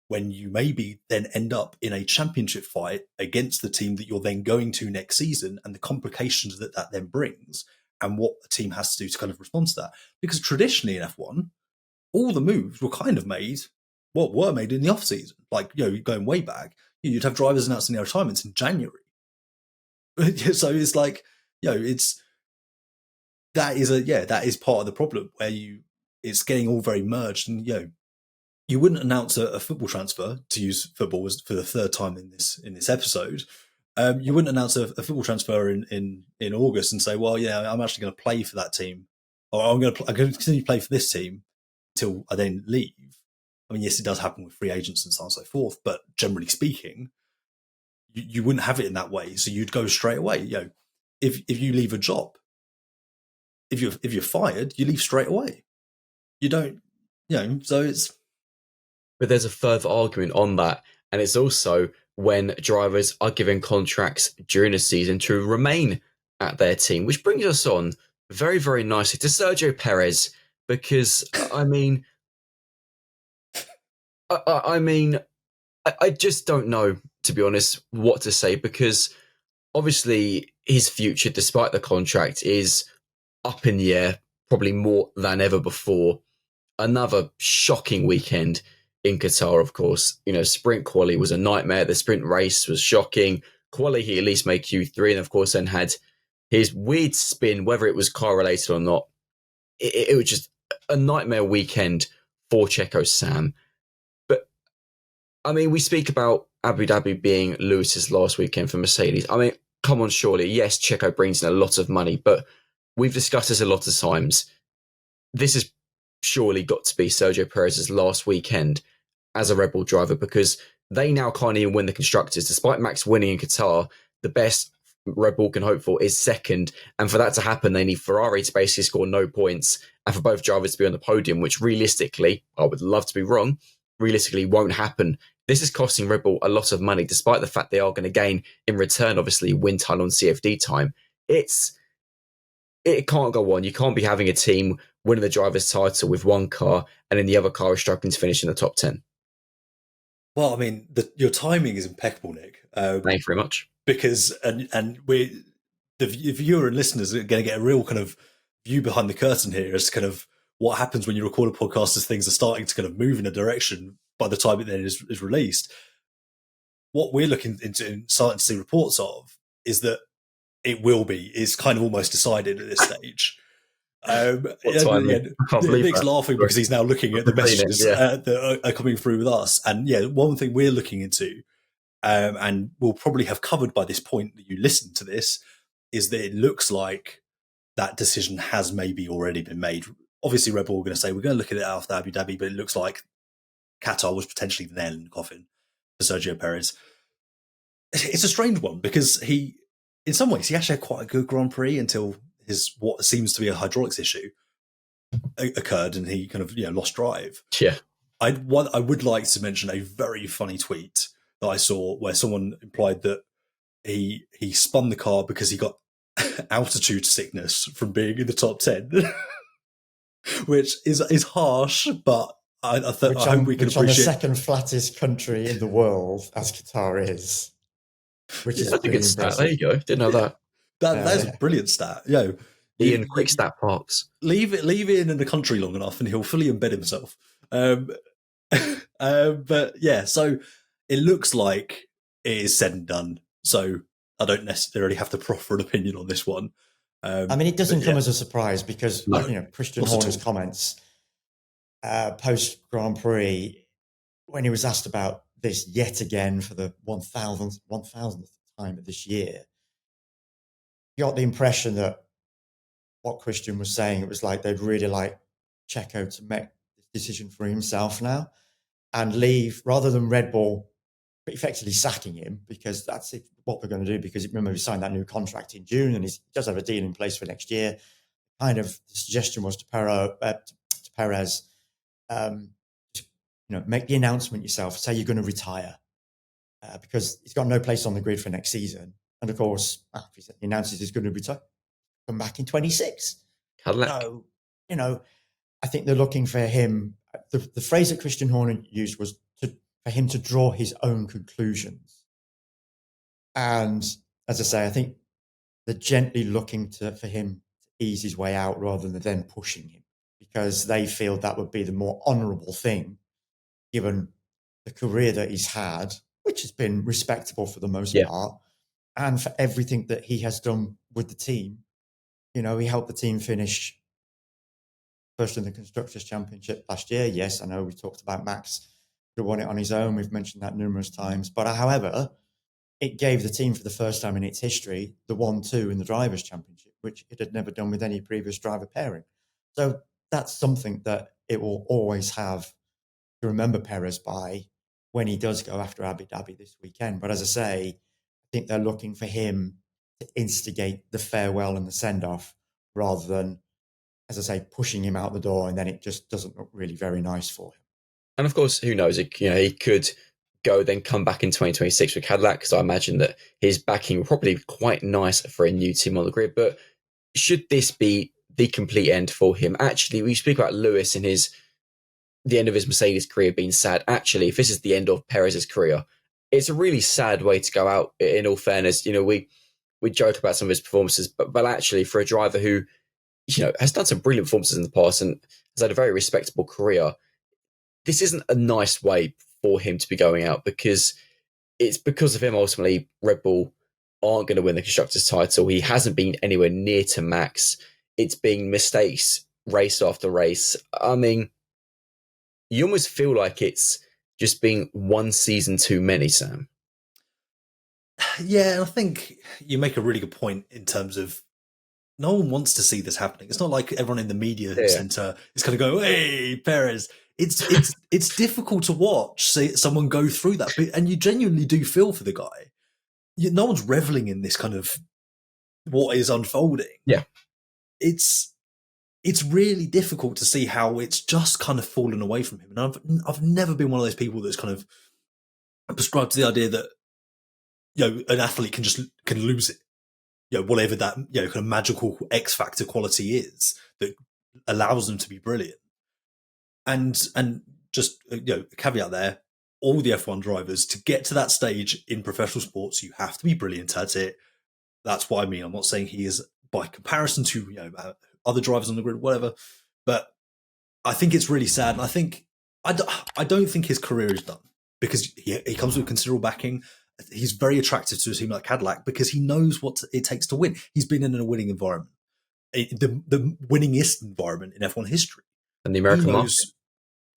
when you maybe then end up in a championship fight against the team that you're then going to next season, and the complications that then brings, and what the team has to do to kind of respond to that. Because traditionally in F1, all the moves were kind of made, were made in the off season. Like, going way back, you'd have drivers announcing their retirements in January. So it's like, that is part of the problem, where it's getting all very merged, and you wouldn't announce a football transfer, to use football for the third time in this episode. You wouldn't announce a football transfer in August and say, well, yeah, I'm actually going to play for that team, or I'm going to continue to play for this team till I then leave. I mean, yes, it does happen with free agents and so on and so forth, but generally speaking, you wouldn't have it in that way. So you'd go straight away. If you leave a job, if you're fired, you leave straight away. You don't, so it's. But there's a further argument on that, and it's also when drivers are given contracts during the season to remain at their team, which brings us on very, very nicely to Sergio Perez, because I just don't know, to be honest, what to say, because obviously his future, despite the contract, is up in the air, probably more than ever before. Another shocking weekend in Qatar, of course. Sprint quali was a nightmare. The sprint race was shocking. Quali, he at least made Q3, and of course then had his weird spin, whether it was car related or not. It was just a nightmare weekend for Checo Sam. But I mean, we speak about Abu Dhabi being Lewis's last weekend for Mercedes. I mean, come on, surely. Yes, Checo brings in a lot of money, but we've discussed this a lot of times. This has surely got to be Sergio Perez's last weekend as a Red Bull driver, because they now can't even win the Constructors. Despite Max winning in Qatar, the best Red Bull can hope for is second. And for that to happen, they need Ferrari to basically score no points, and for both drivers to be on the podium, which realistically, I would love to be wrong, realistically won't happen. This is costing Red Bull a lot of money, despite the fact they are going to gain in return, obviously, wind tunnel and CFD time. It can't go on. You can't be having a team winning the driver's title with one car and then the other car is struggling to finish in the top 10. Well, I mean, your timing is impeccable, Nick. Thank you very much. Because the viewer and listeners are going to get a real kind of view behind the curtain here as to kind of what happens when you record a podcast as things are starting to kind of move in a direction by the time it then is released. What we're looking into and starting to see reports of is that it's kind of almost decided at this stage. Nick's laughing because he's now looking at the messages that are coming through with us. And one thing we're looking into, and we'll probably have covered by this point that you listen to this, is that it looks like that decision has maybe already been made. Obviously, Red Bull are going to say, we're going to look at it after Abu Dhabi, but it looks like Qatar was potentially the nail in the coffin for Sergio Perez. It's a strange one because in some ways, he actually had quite a good Grand Prix until what seems to be a hydraulics issue occurred and he kind of lost drive. Yeah. I would like to mention a very funny tweet that I saw where someone implied that he spun the car because he got altitude sickness from being in the top 10, which is harsh, but I hope we can appreciate. On the second flattest country in the world, as Qatar is, which is a good stat. There you go. Didn't know that. That's a brilliant stat. Ian Quick Stat Parks. Leave Ian in the country long enough, and he'll fully embed himself. But yeah, so it looks like it is said and done. So I don't necessarily have to proffer an opinion on this one. I mean, it doesn't come as a surprise because Christian Horner's comments post Grand Prix, when he was asked about this yet again for the 1000th time of this year, you got the impression that what Christian was saying, it was like they'd really like Checo to make this decision for himself now and leave, rather than Red Bull effectively sacking him, because that's what we're going to do, because remember, he signed that new contract in June and he does have a deal in place for next year. Kind of the suggestion was to Perez, make the announcement yourself, say you're going to retire, because he's got no place on the grid for next season. And of course, he announces he's going to retire, come back in 26. So, I think they're looking for him. The phrase that Christian Horner used was for him to draw his own conclusions. And as I say, I think they're gently looking for him to ease his way out rather than then pushing him, because they feel that would be the more honourable thing, given the career that he's had, which has been respectable for the most part, and for everything that he has done with the team. He helped the team finish first in the Constructors Championship last year. Yes, I know we talked about Max who won it on his own. We've mentioned that numerous times. But however, it gave the team for the first time in its history the 1-2 in the Drivers' Championship, which it had never done with any previous driver pairing. So that's something that it will always have to remember Perez by when he does go after Abu Dhabi this weekend. But as I say, I think they're looking for him to instigate the farewell and the send-off rather than, as I say, pushing him out the door, and then it just doesn't look really very nice for him. And of course, who knows? He could go then come back in 2026 with Cadillac, because I imagine that his backing will probably be quite nice for a new team on the grid. But should this be the complete end for him? Actually, we speak about Lewis and the end of his Mercedes career being sad. Actually, if this is the end of Perez's career, it's a really sad way to go out, in all fairness. We joke about some of his performances, but actually for a driver who, has done some brilliant performances in the past and has had a very respectable career, this isn't a nice way for him to be going out, because it's because of him, ultimately, Red Bull aren't going to win the Constructors title. He hasn't been anywhere near to Max. It's been mistakes race after race. I mean, you almost feel like it's just being one season too many, Sam. Yeah, I think you make a really good point in terms of no one wants to see this happening. It's not like everyone in the media center is going to go, "Hey, Perez." It's difficult to watch someone go through that, and you genuinely do feel for the guy. No one's reveling in this kind of what is unfolding. Yeah, it's really difficult to see how it's just kind of fallen away from him. And I've never been one of those people that's kind of prescribed to the idea that an athlete can lose it. Whatever that kind of magical X factor quality is that allows them to be brilliant. And just caveat there, all the F1 drivers, to get to that stage in professional sports, you have to be brilliant at it. That's what I mean. I'm not saying he is by comparison to other drivers on the grid, whatever. But I think it's really sad. And I don't think his career is done because he comes with considerable backing. He's very attractive to a team like Cadillac because he knows what it takes to win. He's been in a winning environment, the winningest environment in F1 history. And the American market.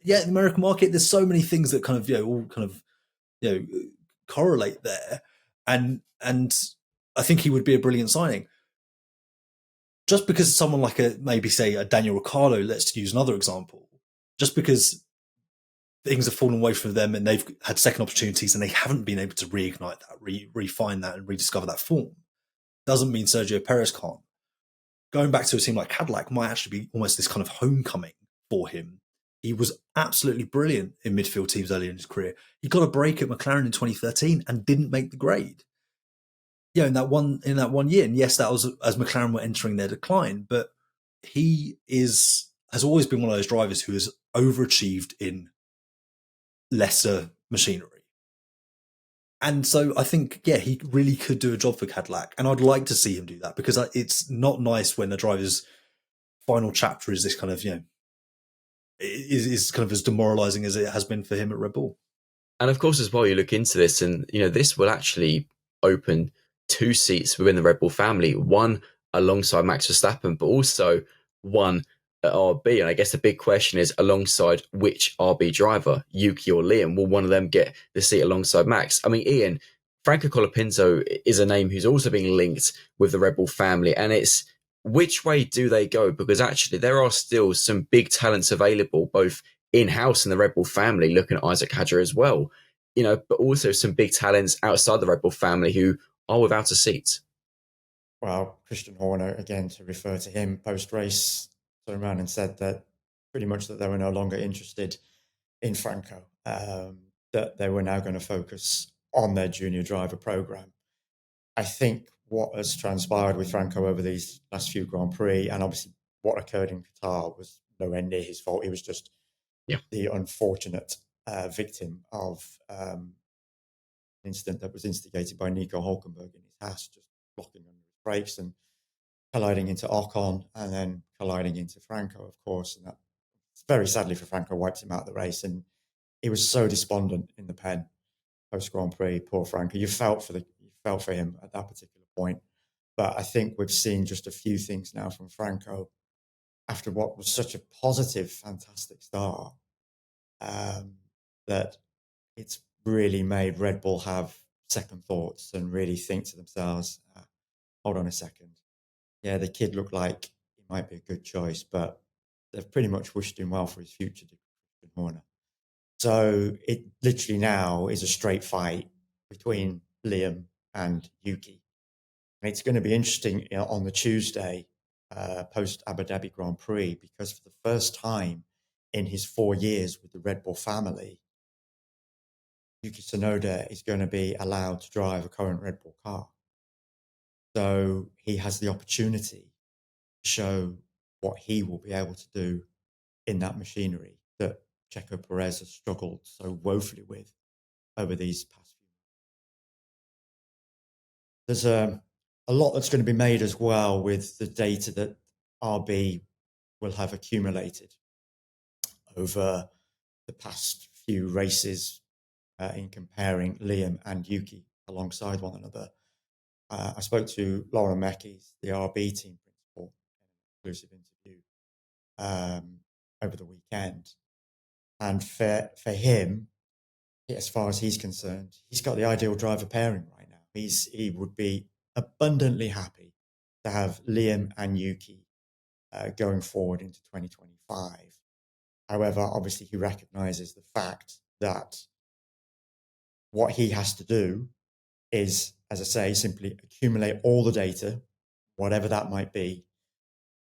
Yeah, the American market. There's so many things that kind of all kind of correlate there, and I think he would be a brilliant signing. Just because someone like maybe say a Daniel Ricciardo, let's use another example, just because things have fallen away from them and they've had second opportunities and they haven't been able to reignite that, refine that and rediscover that form, doesn't mean Sergio Perez can't. Going back to a team like Cadillac might actually be almost this kind of homecoming for him. He was absolutely brilliant in midfield teams early in his career. He got a break at McLaren in 2013 and didn't make the grade. Yeah, in that one year, and yes, that was as McLaren were entering their decline. But he has always been one of those drivers who has overachieved in lesser machinery, and so I think he really could do a job for Cadillac, and I'd like to see him do that because it's not nice when a driver's final chapter is this kind of is kind of as demoralising as it has been for him at Red Bull. And of course, as well, you look into this, and this will actually open 2 seats within the Red Bull family, one alongside Max Verstappen, but also one at RB. And I guess the big question is alongside which RB driver, Yuki or Liam? Will one of them get the seat alongside Max? I mean, Ian, Franco Colapinto is a name who's also being linked with the Red Bull family. And it's which way do they go? Because actually there are still some big talents available, both in-house in the Red Bull family, looking at Isaac Hadjar as well, but also some big talents outside the Red Bull family who are without a seat. Well, Christian Horner, again, to refer to him post-race, turned around and said that pretty much that they were no longer interested in Franco, that they were now going to focus on their junior driver program. I think what has transpired with Franco over these last few Grand Prix, and obviously what occurred in Qatar, was nowhere near his fault. He was just the unfortunate victim of an incident that was instigated by Nico Hulkenberg in his Haas, just blocking under his brakes and colliding into Ocon and then colliding into Franco, of course. And that, very sadly for Franco, wipes him out of the race. And he was so despondent in the pen post Grand Prix. Poor Franco. You felt for him at that particular point. But I think we've seen just a few things now from Franco after what was such a positive, fantastic start, that it's really made Red Bull have second thoughts and really think to themselves, hold on a second. Yeah, the kid looked like he might be a good choice, but they've pretty much wished him well for his future to Christian Horner. So it literally now is a straight fight between Liam and Yuki. And it's going to be interesting on the Tuesday post Abu Dhabi Grand Prix, because for the first time in his 4 years with the Red Bull family, Yuki Tsunoda is going to be allowed to drive a current Red Bull car. So he has the opportunity to show what he will be able to do in that machinery that Checo Perez has struggled so woefully with over these past few months. There's a lot that's going to be made as well with the data that RB will have accumulated over the past few races in comparing Liam and Yuki alongside one another. I spoke to Laura Mekis, the RB team principal, in an exclusive interview over the weekend. And for him, as far as he's concerned, he's got the ideal driver pairing right now. He would be abundantly happy to have Liam and Yuki going forward into 2025. However, obviously he recognises the fact that what he has to do is, as I say, simply accumulate all the data, whatever that might be,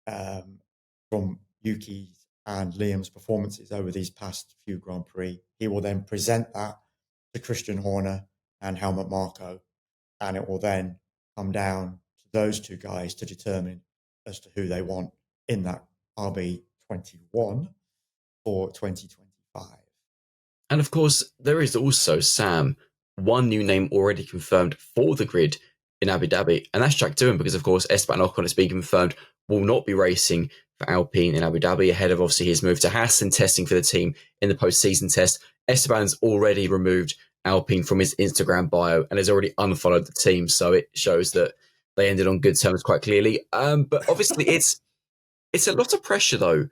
from Yuki's and Liam's performances over these past few Grand Prix. He will then present that to Christian Horner and Helmut Marko, and it will then come down to those two guys to determine as to who they want in that RB21 for 2025. And of course, there is also, Sam, one new name already confirmed for the grid in Abu Dhabi, and that's Jack Doohan, because of course Esteban Ocon has been confirmed will not be racing for Alpine in Abu Dhabi ahead of obviously his move to Haas and testing for the team in the post-season test. Esteban's already removed Alpine from his Instagram bio and has already unfollowed the team, so it shows that they ended on good terms quite clearly. But obviously it's a lot of pressure though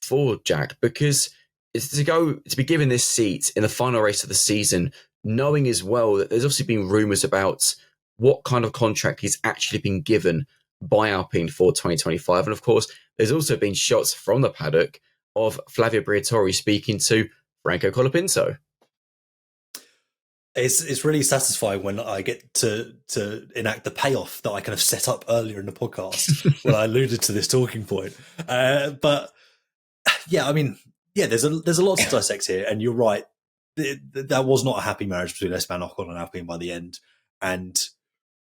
for Jack, because it's to be given this seat in the final race of the season, knowing as well that there's obviously been rumours about what kind of contract he's actually been given by Alpine for 2025. And of course, there's also been shots from the paddock of Flavio Briatore speaking to Franco Colapinto. It's really satisfying when I get to enact the payoff that I kind of set up earlier in the podcast when I alluded to this talking point. But yeah, I mean, yeah, there's a lot to dissect here, and you're right. That was not a happy marriage between Esteban Ocon and Alpine by the end. And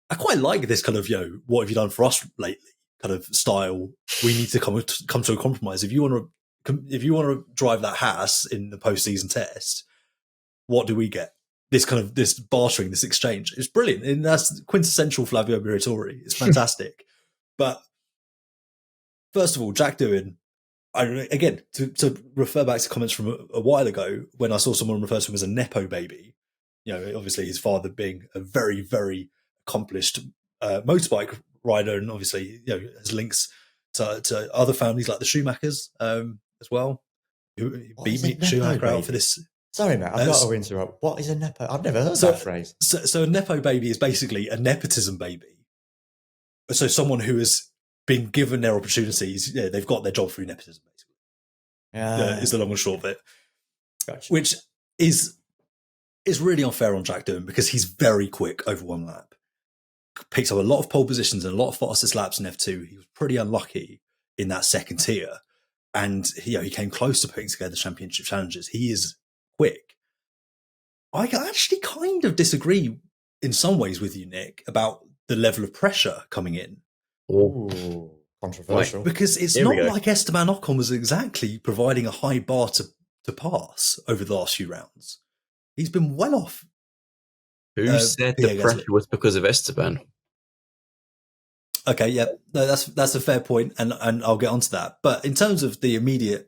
I quite like this kind of, what have you done for us lately kind of style. We need to come to a compromise. If you want to drive that Haas in the postseason test, what do we get? This bartering, this exchange. It's brilliant. And that's quintessential Flavio Briatore. It's fantastic. But first of all, Jack Doohan, again, to refer back to comments from a while ago, when I saw someone refer to him as a Nepo baby, obviously his father being a very, very accomplished motorbike rider, and obviously, has links to other families like the Schumachers as well, who beat Mick Schumacher out for this. Sorry, Matt, I've got to interrupt. What is a Nepo? I've never heard that phrase. So a Nepo baby is basically a nepotism baby. So someone who has been given their opportunities, they've got their job through nepotism, basically. Is the long and short of it. Gotcha. Which is really unfair on Jack Doohan, because he's very quick over one lap. Picks up a lot of pole positions and a lot of fastest laps in F2. He was pretty unlucky in that second tier. And he came close to putting together championship challenges. He is quick. I actually kind of disagree in some ways with you, Nick, about the level of pressure coming in. Ooh, controversial. Because it's not like Esteban Ocon was exactly providing a high bar to pass over the last few rounds. He's been well off. Who said the pressure was because of Esteban? Okay, yeah, no, that's a fair point, and I'll get onto that. But in terms of the immediate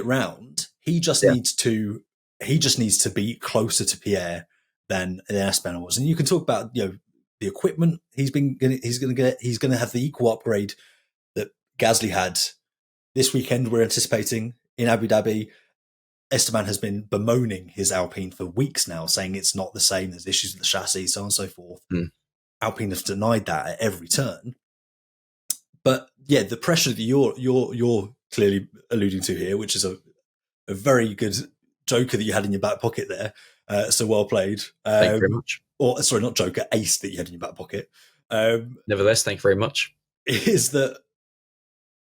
round, he just needs to be closer to Pierre than Esteban was. And you can talk about the equipment he's going to have the equal upgrade that Gasly had this weekend. We're anticipating in Abu Dhabi. Esteban has been bemoaning his Alpine for weeks now, saying it's not the same. There's issues with the chassis, so on and so forth. Alpine have denied that at every turn. But yeah, the pressure that you're clearly alluding to here, which is a very good joker that you had in your back pocket there. So well played. Thank you very much. Or sorry, not joker, ace that you had in your back pocket. Nevertheless, thank you very much. Is that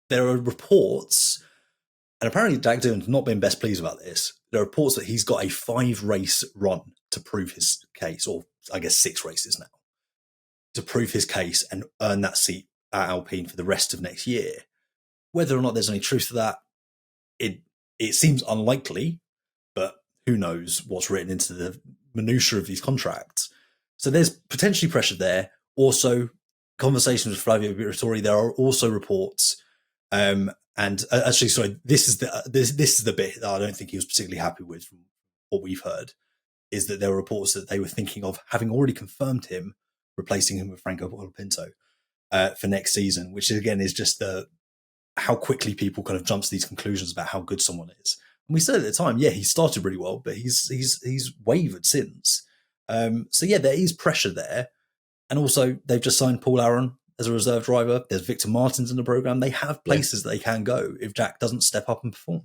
there are reports, and apparently Jack Doohan's not been best pleased about this. There are reports that he's got a 5-race run to prove his case, or I guess 6 races now, to prove his case and earn that seat at Alpine for the rest of next year. Whether or not there's any truth to that, it seems unlikely, but who knows what's written into the minutiae of these contracts. So there's potentially pressure there. Also, conversations with Flavio Briatore. There are also reports, and actually, sorry, this is the bit that I don't think he was particularly happy with from what we've heard, is that there were reports that they were thinking of having already confirmed him, replacing him with Franco Colapinto for next season, which again is just how quickly people kind of jump to these conclusions about how good someone is. And we said at the time, he started really well, but he's wavered since. So yeah, there is pressure there. And also they've just signed Paul Aron as a reserve driver. There's Victor Martins in the program. They have places that they can go if Jack doesn't step up and perform.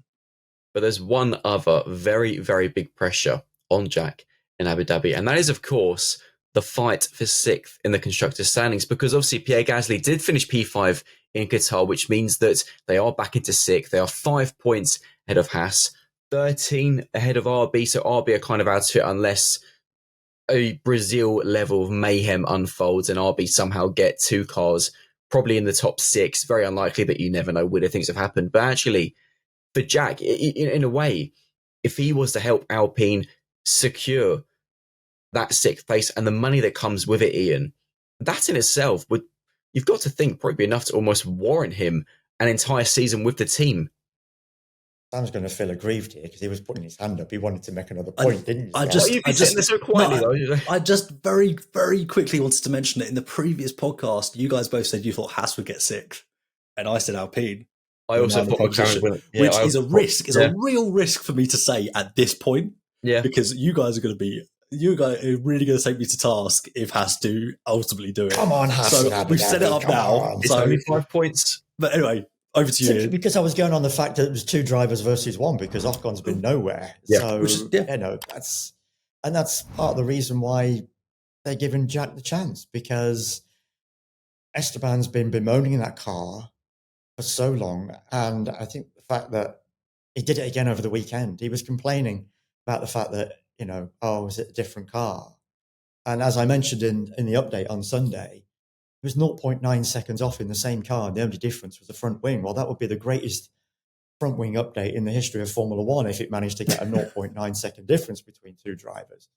But there's one other very, very big pressure on Jack in Abu Dhabi. And that is, of course, the fight for 6th in the Constructors standings, because obviously Pierre Gasly did finish P5 in Qatar, which means that they are back into 6th. They are 5 points ahead of Haas, 13 ahead of RB. So RB are kind of out of it unless a Brazil level of mayhem unfolds and RB somehow get 2 cars, probably in the top 6. Very unlikely, but you never know. Weirder things have happened. But actually, for Jack, in a way, if he was to help Alpine secure that 6th place and the money that comes with it, Ian, that in itself would, you've got to think, probably be enough to almost warrant him an entire season with the team. Sam's going to feel aggrieved here because he was putting his hand up. He wanted to make another point, didn't he? You've been sitting there so quietly, though. I just very, very quickly wanted to mention that in the previous podcast, you guys both said you thought Haas would get sixth, and I said Alpine. I also thought McLaren would, which is a risk. It's a real risk for me to say at this point. Yeah, because you guys are really going to take me to task if Haas do ultimately do it. Come on, Haas. So we've set it up now. It's only 5 points. But anyway, over to you. Because I was going on the fact that it was 2 drivers versus 1 because Ocon's been nowhere. Yeah. So, that's part of the reason why they're giving Jack the chance, because Esteban's been bemoaning that car for so long. And I think the fact that he did it again over the weekend, he was complaining about the fact that, is it a different car? And as I mentioned in the update on Sunday, it was 0.9 seconds off in the same car, and the only difference was the front wing. Well, that would be the greatest front wing update in the history of Formula One if it managed to get a 0.9 second difference between 2 drivers.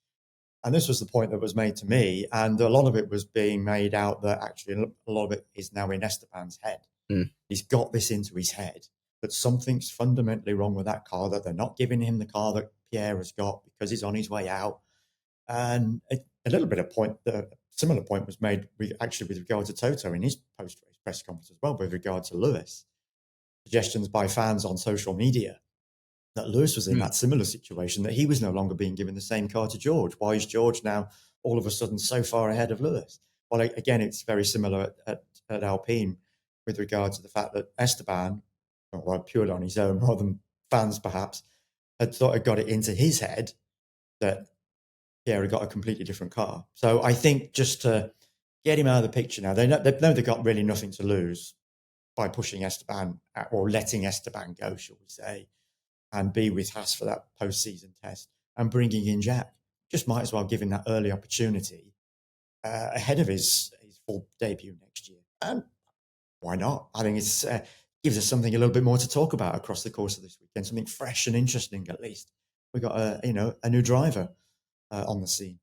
And this was the point that was made to me, and a lot of it was being made out that actually a lot of it is now in Esteban's head. He's got this into his head that something's fundamentally wrong with that car, that they're not giving him the car that Pierre has got because he's on his way out. And a little bit of similar point was made with regard to Toto in his post-race press conference as well, with regard to Lewis. Suggestions by fans on social media that Lewis was in that similar situation, that he was no longer being given the same car to George. Why is George now all of a sudden so far ahead of Lewis? Well, again, it's very similar at Alpine with regard to the fact that Esteban, purely on his own, rather than fans perhaps, had got it into his head that Pierre had got a completely different car. So I think just to get him out of the picture now, they know they've got really nothing to lose by pushing Esteban or letting Esteban go, shall we say, and be with Haas for that post-season test and bringing in Jack. Just might as well give him that early opportunity ahead of his full debut next year. And why not? I think it's gives us something a little bit more to talk about across the course of this weekend, something fresh and interesting at least. We got a new driver on the scene.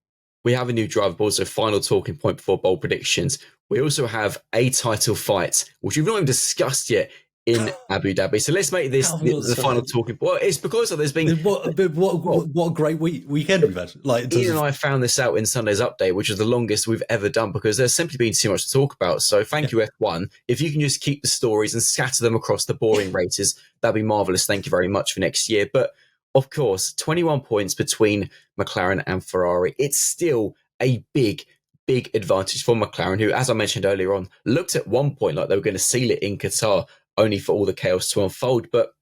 We have a new driver, but also final talking point before bold predictions. We also have a title fight, which we've not even discussed yet in Abu Dhabi. So let's make this the final talking point. Well, it's because there's been what a great weekend we've had. Ian and I found this out in Sunday's update, which is the longest we've ever done because there's simply been too much to talk about. So thank you, F1. If you can just keep the stories and scatter them across the boring races, that'd be marvelous. Thank you very much for next year. But of course, 21 points between McLaren and Ferrari. It's still a big advantage for McLaren, who, as I mentioned earlier on, looked at one point like they were going to seal it in Qatar, only for all the chaos to unfold. But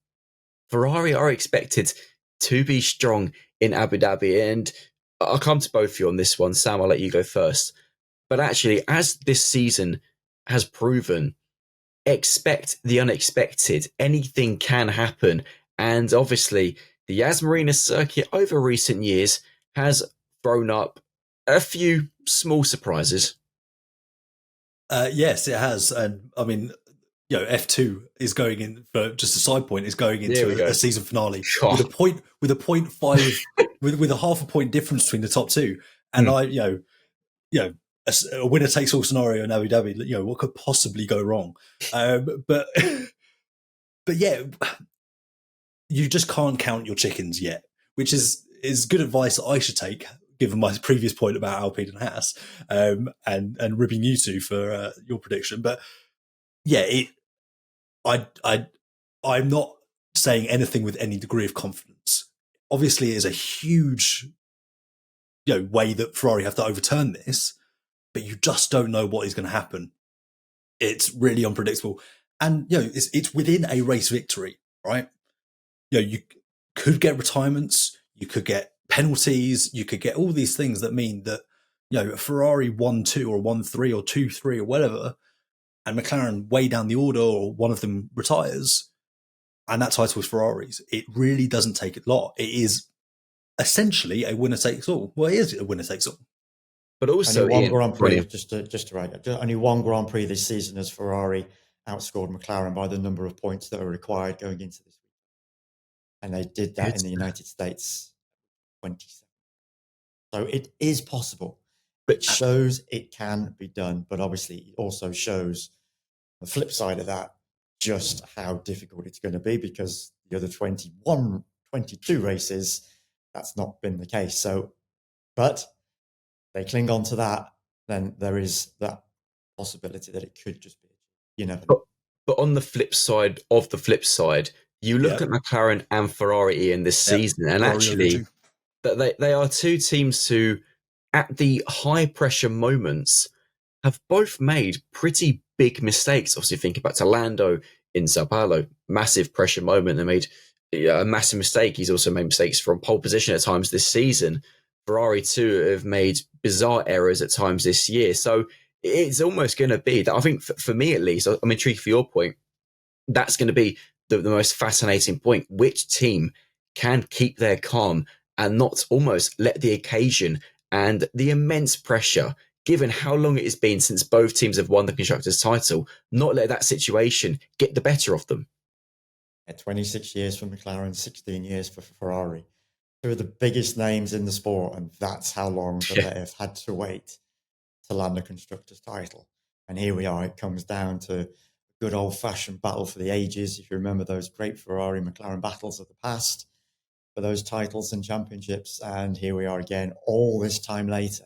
Ferrari are expected to be strong in Abu Dhabi. And I'll come to both of you on this one. Sam, I'll let you go first. But actually, as this season has proven, expect the unexpected. Anything can happen. And obviously, the Yas Marina circuit over recent years has thrown up a few small surprises. Yes, it has. And I mean, F2 is going in for just a side point, is going into a season finale with a 0.5 with a half a point difference between the top two. And a winner takes all scenario in Abu Dhabi, what could possibly go wrong? But yeah, you just can't count your chickens yet, which is good advice that I should take, given my previous point about Alpine and Haas, and ribbing you two for your prediction. But yeah, I'm not saying anything with any degree of confidence. Obviously, it is a huge way that Ferrari have to overturn this, but you just don't know what is going to happen. It's really unpredictable, and it's within a race victory, right? You could get retirements, you could get penalties, you could get all these things that mean that Ferrari 1-2 or 1-3 or 2-3 or whatever, and McLaren way down the order or one of them retires, and that title is Ferrari's. It really doesn't take a lot. It is essentially a winner takes all. Well, it is a winner takes all. But also, only one Grand Prix, just to write it, only one Grand Prix this season has Ferrari outscored McLaren by the number of points that are required going into this week. And they did that in the United States, 27. So it is possible. It shows it can be done, but obviously it also shows the flip side of that. just how difficult it's going to be, because the other 21, 22 races, that's not been the case. So, but they cling on to that, then there is that possibility that it could just be, you never know. But on the flip side of the flip side, you look Yep. at McLaren and Ferrari in this Yep. season, and Ferrari actually, they are two teams who, at the high pressure moments, have both made pretty big mistakes. Obviously, thinking back to Lando in Sao Paulo, massive pressure moment. They made a massive mistake. He's also made mistakes from pole position at times this season. Ferrari too have made bizarre errors at times this year. So it's almost going to be that. I think for me at least, I'm intrigued for your point. That's going to be the most fascinating point. Which team can keep their calm and not almost let the occasion and the immense pressure, given how long it has been since both teams have won the Constructors' title, not let that situation get the better of them? 26 years for McLaren, 16 years for Ferrari. Two of the biggest names in the sport, and that's how long that they have had to wait to land the Constructors' title. And here we are. It comes down to a good old-fashioned battle for the ages. If you remember those great Ferrari-McLaren battles of the past for those titles and championships. And here we are again, all this time later.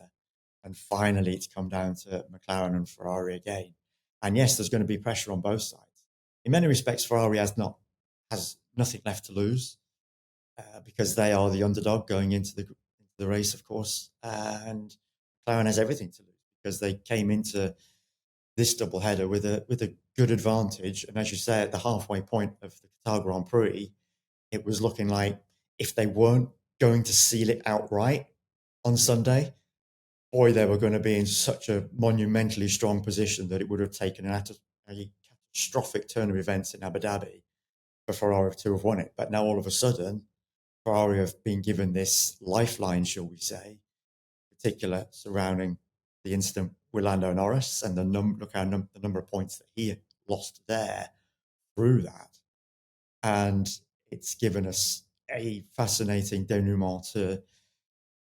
And finally, it's come down to McLaren and Ferrari again. And yes, there's going to be pressure on both sides. In many respects, Ferrari has nothing left to lose because they are the underdog going into the race, of course. And McLaren has everything to lose because they came into this doubleheader with a good advantage. And as you say, at the halfway point of the Qatar Grand Prix, it was looking like if they weren't going to seal it outright on Sunday, boy, they were going to be in such a monumentally strong position that it would have taken a catastrophic turn of events in Abu Dhabi for Ferrari to have won it. But now all of a sudden, Ferrari have been given this lifeline, shall we say, in particular surrounding the incident with Lando Norris and the number of points that he lost there through that. And it's given us a fascinating denouement to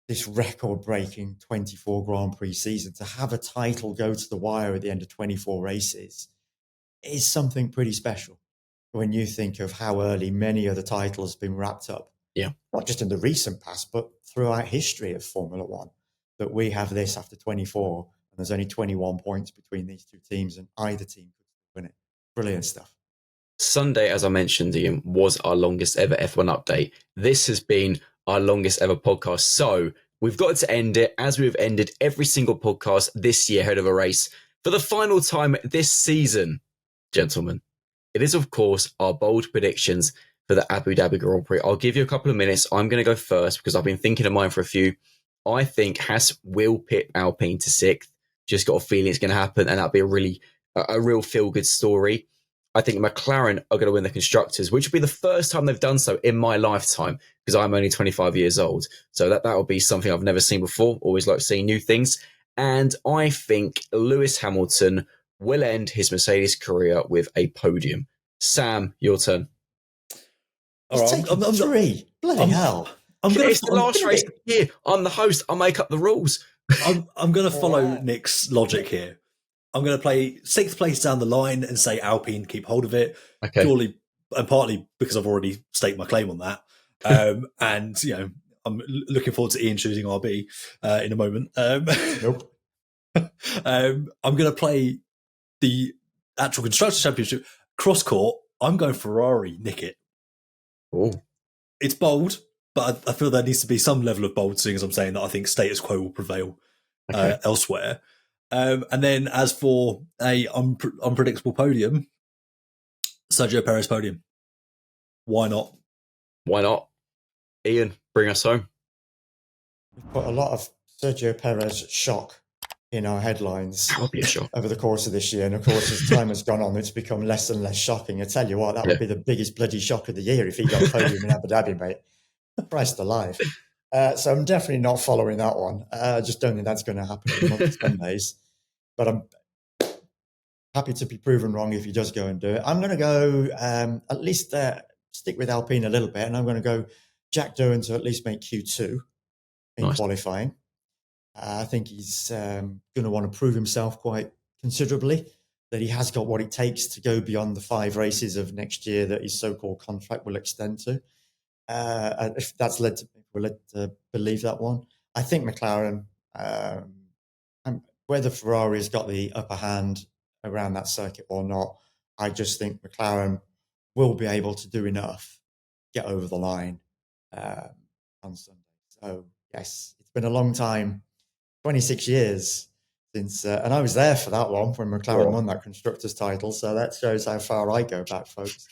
this record-breaking 24 Grand Prix season. To have a title go to the wire at the end of 24 races is something pretty special when you think of how early many other titles have been wrapped up. Yeah. Not just in the recent past, but throughout history of Formula One, that we have this after 24, and there's only 21 points between these two teams, and either team could win it. Brilliant stuff. Sunday, as I mentioned, Ian, was our longest ever F1 update. This has been our longest ever podcast. So we've got to end it as we've ended every single podcast this year ahead of a race. For the final time this season, gentlemen, it is, of course, our bold predictions for the Abu Dhabi Grand Prix. I'll give you a couple of minutes. I'm going to go first because I've been thinking of mine for a few. I think Haas will pit Alpine to sixth. Just got a feeling it's going to happen, and that'll be a real feel-good story. I think McLaren are going to win the Constructors, which will be the first time they've done so in my lifetime because I'm only 25 years old. So that will be something I've never seen before. Always like seeing new things. And I think Lewis Hamilton will end his Mercedes career with a podium. Sam, your turn. All right, I'm three. Bloody hell. It's the last race of the year. I'm the host. I'll make up the rules. I'm going to follow Nick's logic here. I'm going to play sixth place down the line and say Alpine keep hold of it. Okay. Purely and partly because I've already staked my claim on that. And, I'm looking forward to Ian choosing RB in a moment. Nope. I'm going to play the actual Constructors Championship cross court. I'm going Ferrari, nick it. Oh. It's bold, but I feel there needs to be some level of bold, seeing as I'm saying that I think status quo will prevail elsewhere. And then as for a unpredictable podium, Sergio Perez podium. Why not? Why not? Ian, bring us home. We've put a lot of Sergio Perez shock in our headlines That would be a shock. over the course of this year. And of course, as time has gone on, it's become less and less shocking. I tell you what, that would be the biggest bloody shock of the year if he got a podium in Abu Dhabi, mate. Christ alive. So I'm definitely not following that one. I just don't think that's going to happen in a month of Sundays. But I'm happy to be proven wrong if he does go and do it. I'm going to go at least stick with Alpine a little bit, and I'm going to go Jack Doohan to at least make Q2 in qualifying. I think he's going to want to prove himself quite considerably that he has got what it takes to go beyond the 5 races of next year that his so-called contract will extend to. And if that's led to believe that one, I think McLaren, whether Ferrari's got the upper hand around that circuit or not, I just think McLaren will be able to do enough, get over the line on Sunday. So yes, it's been a long time, 26 years since, and I was there for that one when McLaren won that Constructors title. So that shows how far I go back, folks.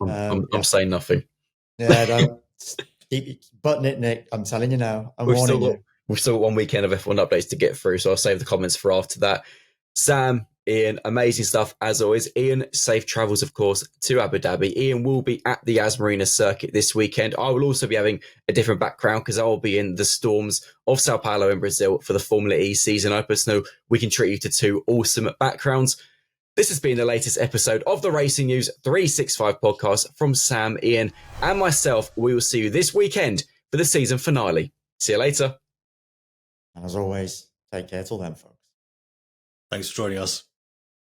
I'm saying nothing. Yeah, don't keep button it, Nick. I'm telling you now. I'm warning you. We've still got one weekend of F1 updates to get through, so I'll save the comments for after that. Sam, Ian, amazing stuff as always. Ian, safe travels, of course, to Abu Dhabi. Ian will be at the Yas Marina circuit this weekend. I will also be having a different background because I will be in the storms of Sao Paulo in Brazil for the Formula E season open. So we can treat you to 2 awesome backgrounds. This has been the latest episode of the Racing News 365 podcast from Sam, Ian, and myself. We will see you this weekend for the season finale. See you later. And as always, take care till then, folks. Thanks for joining us.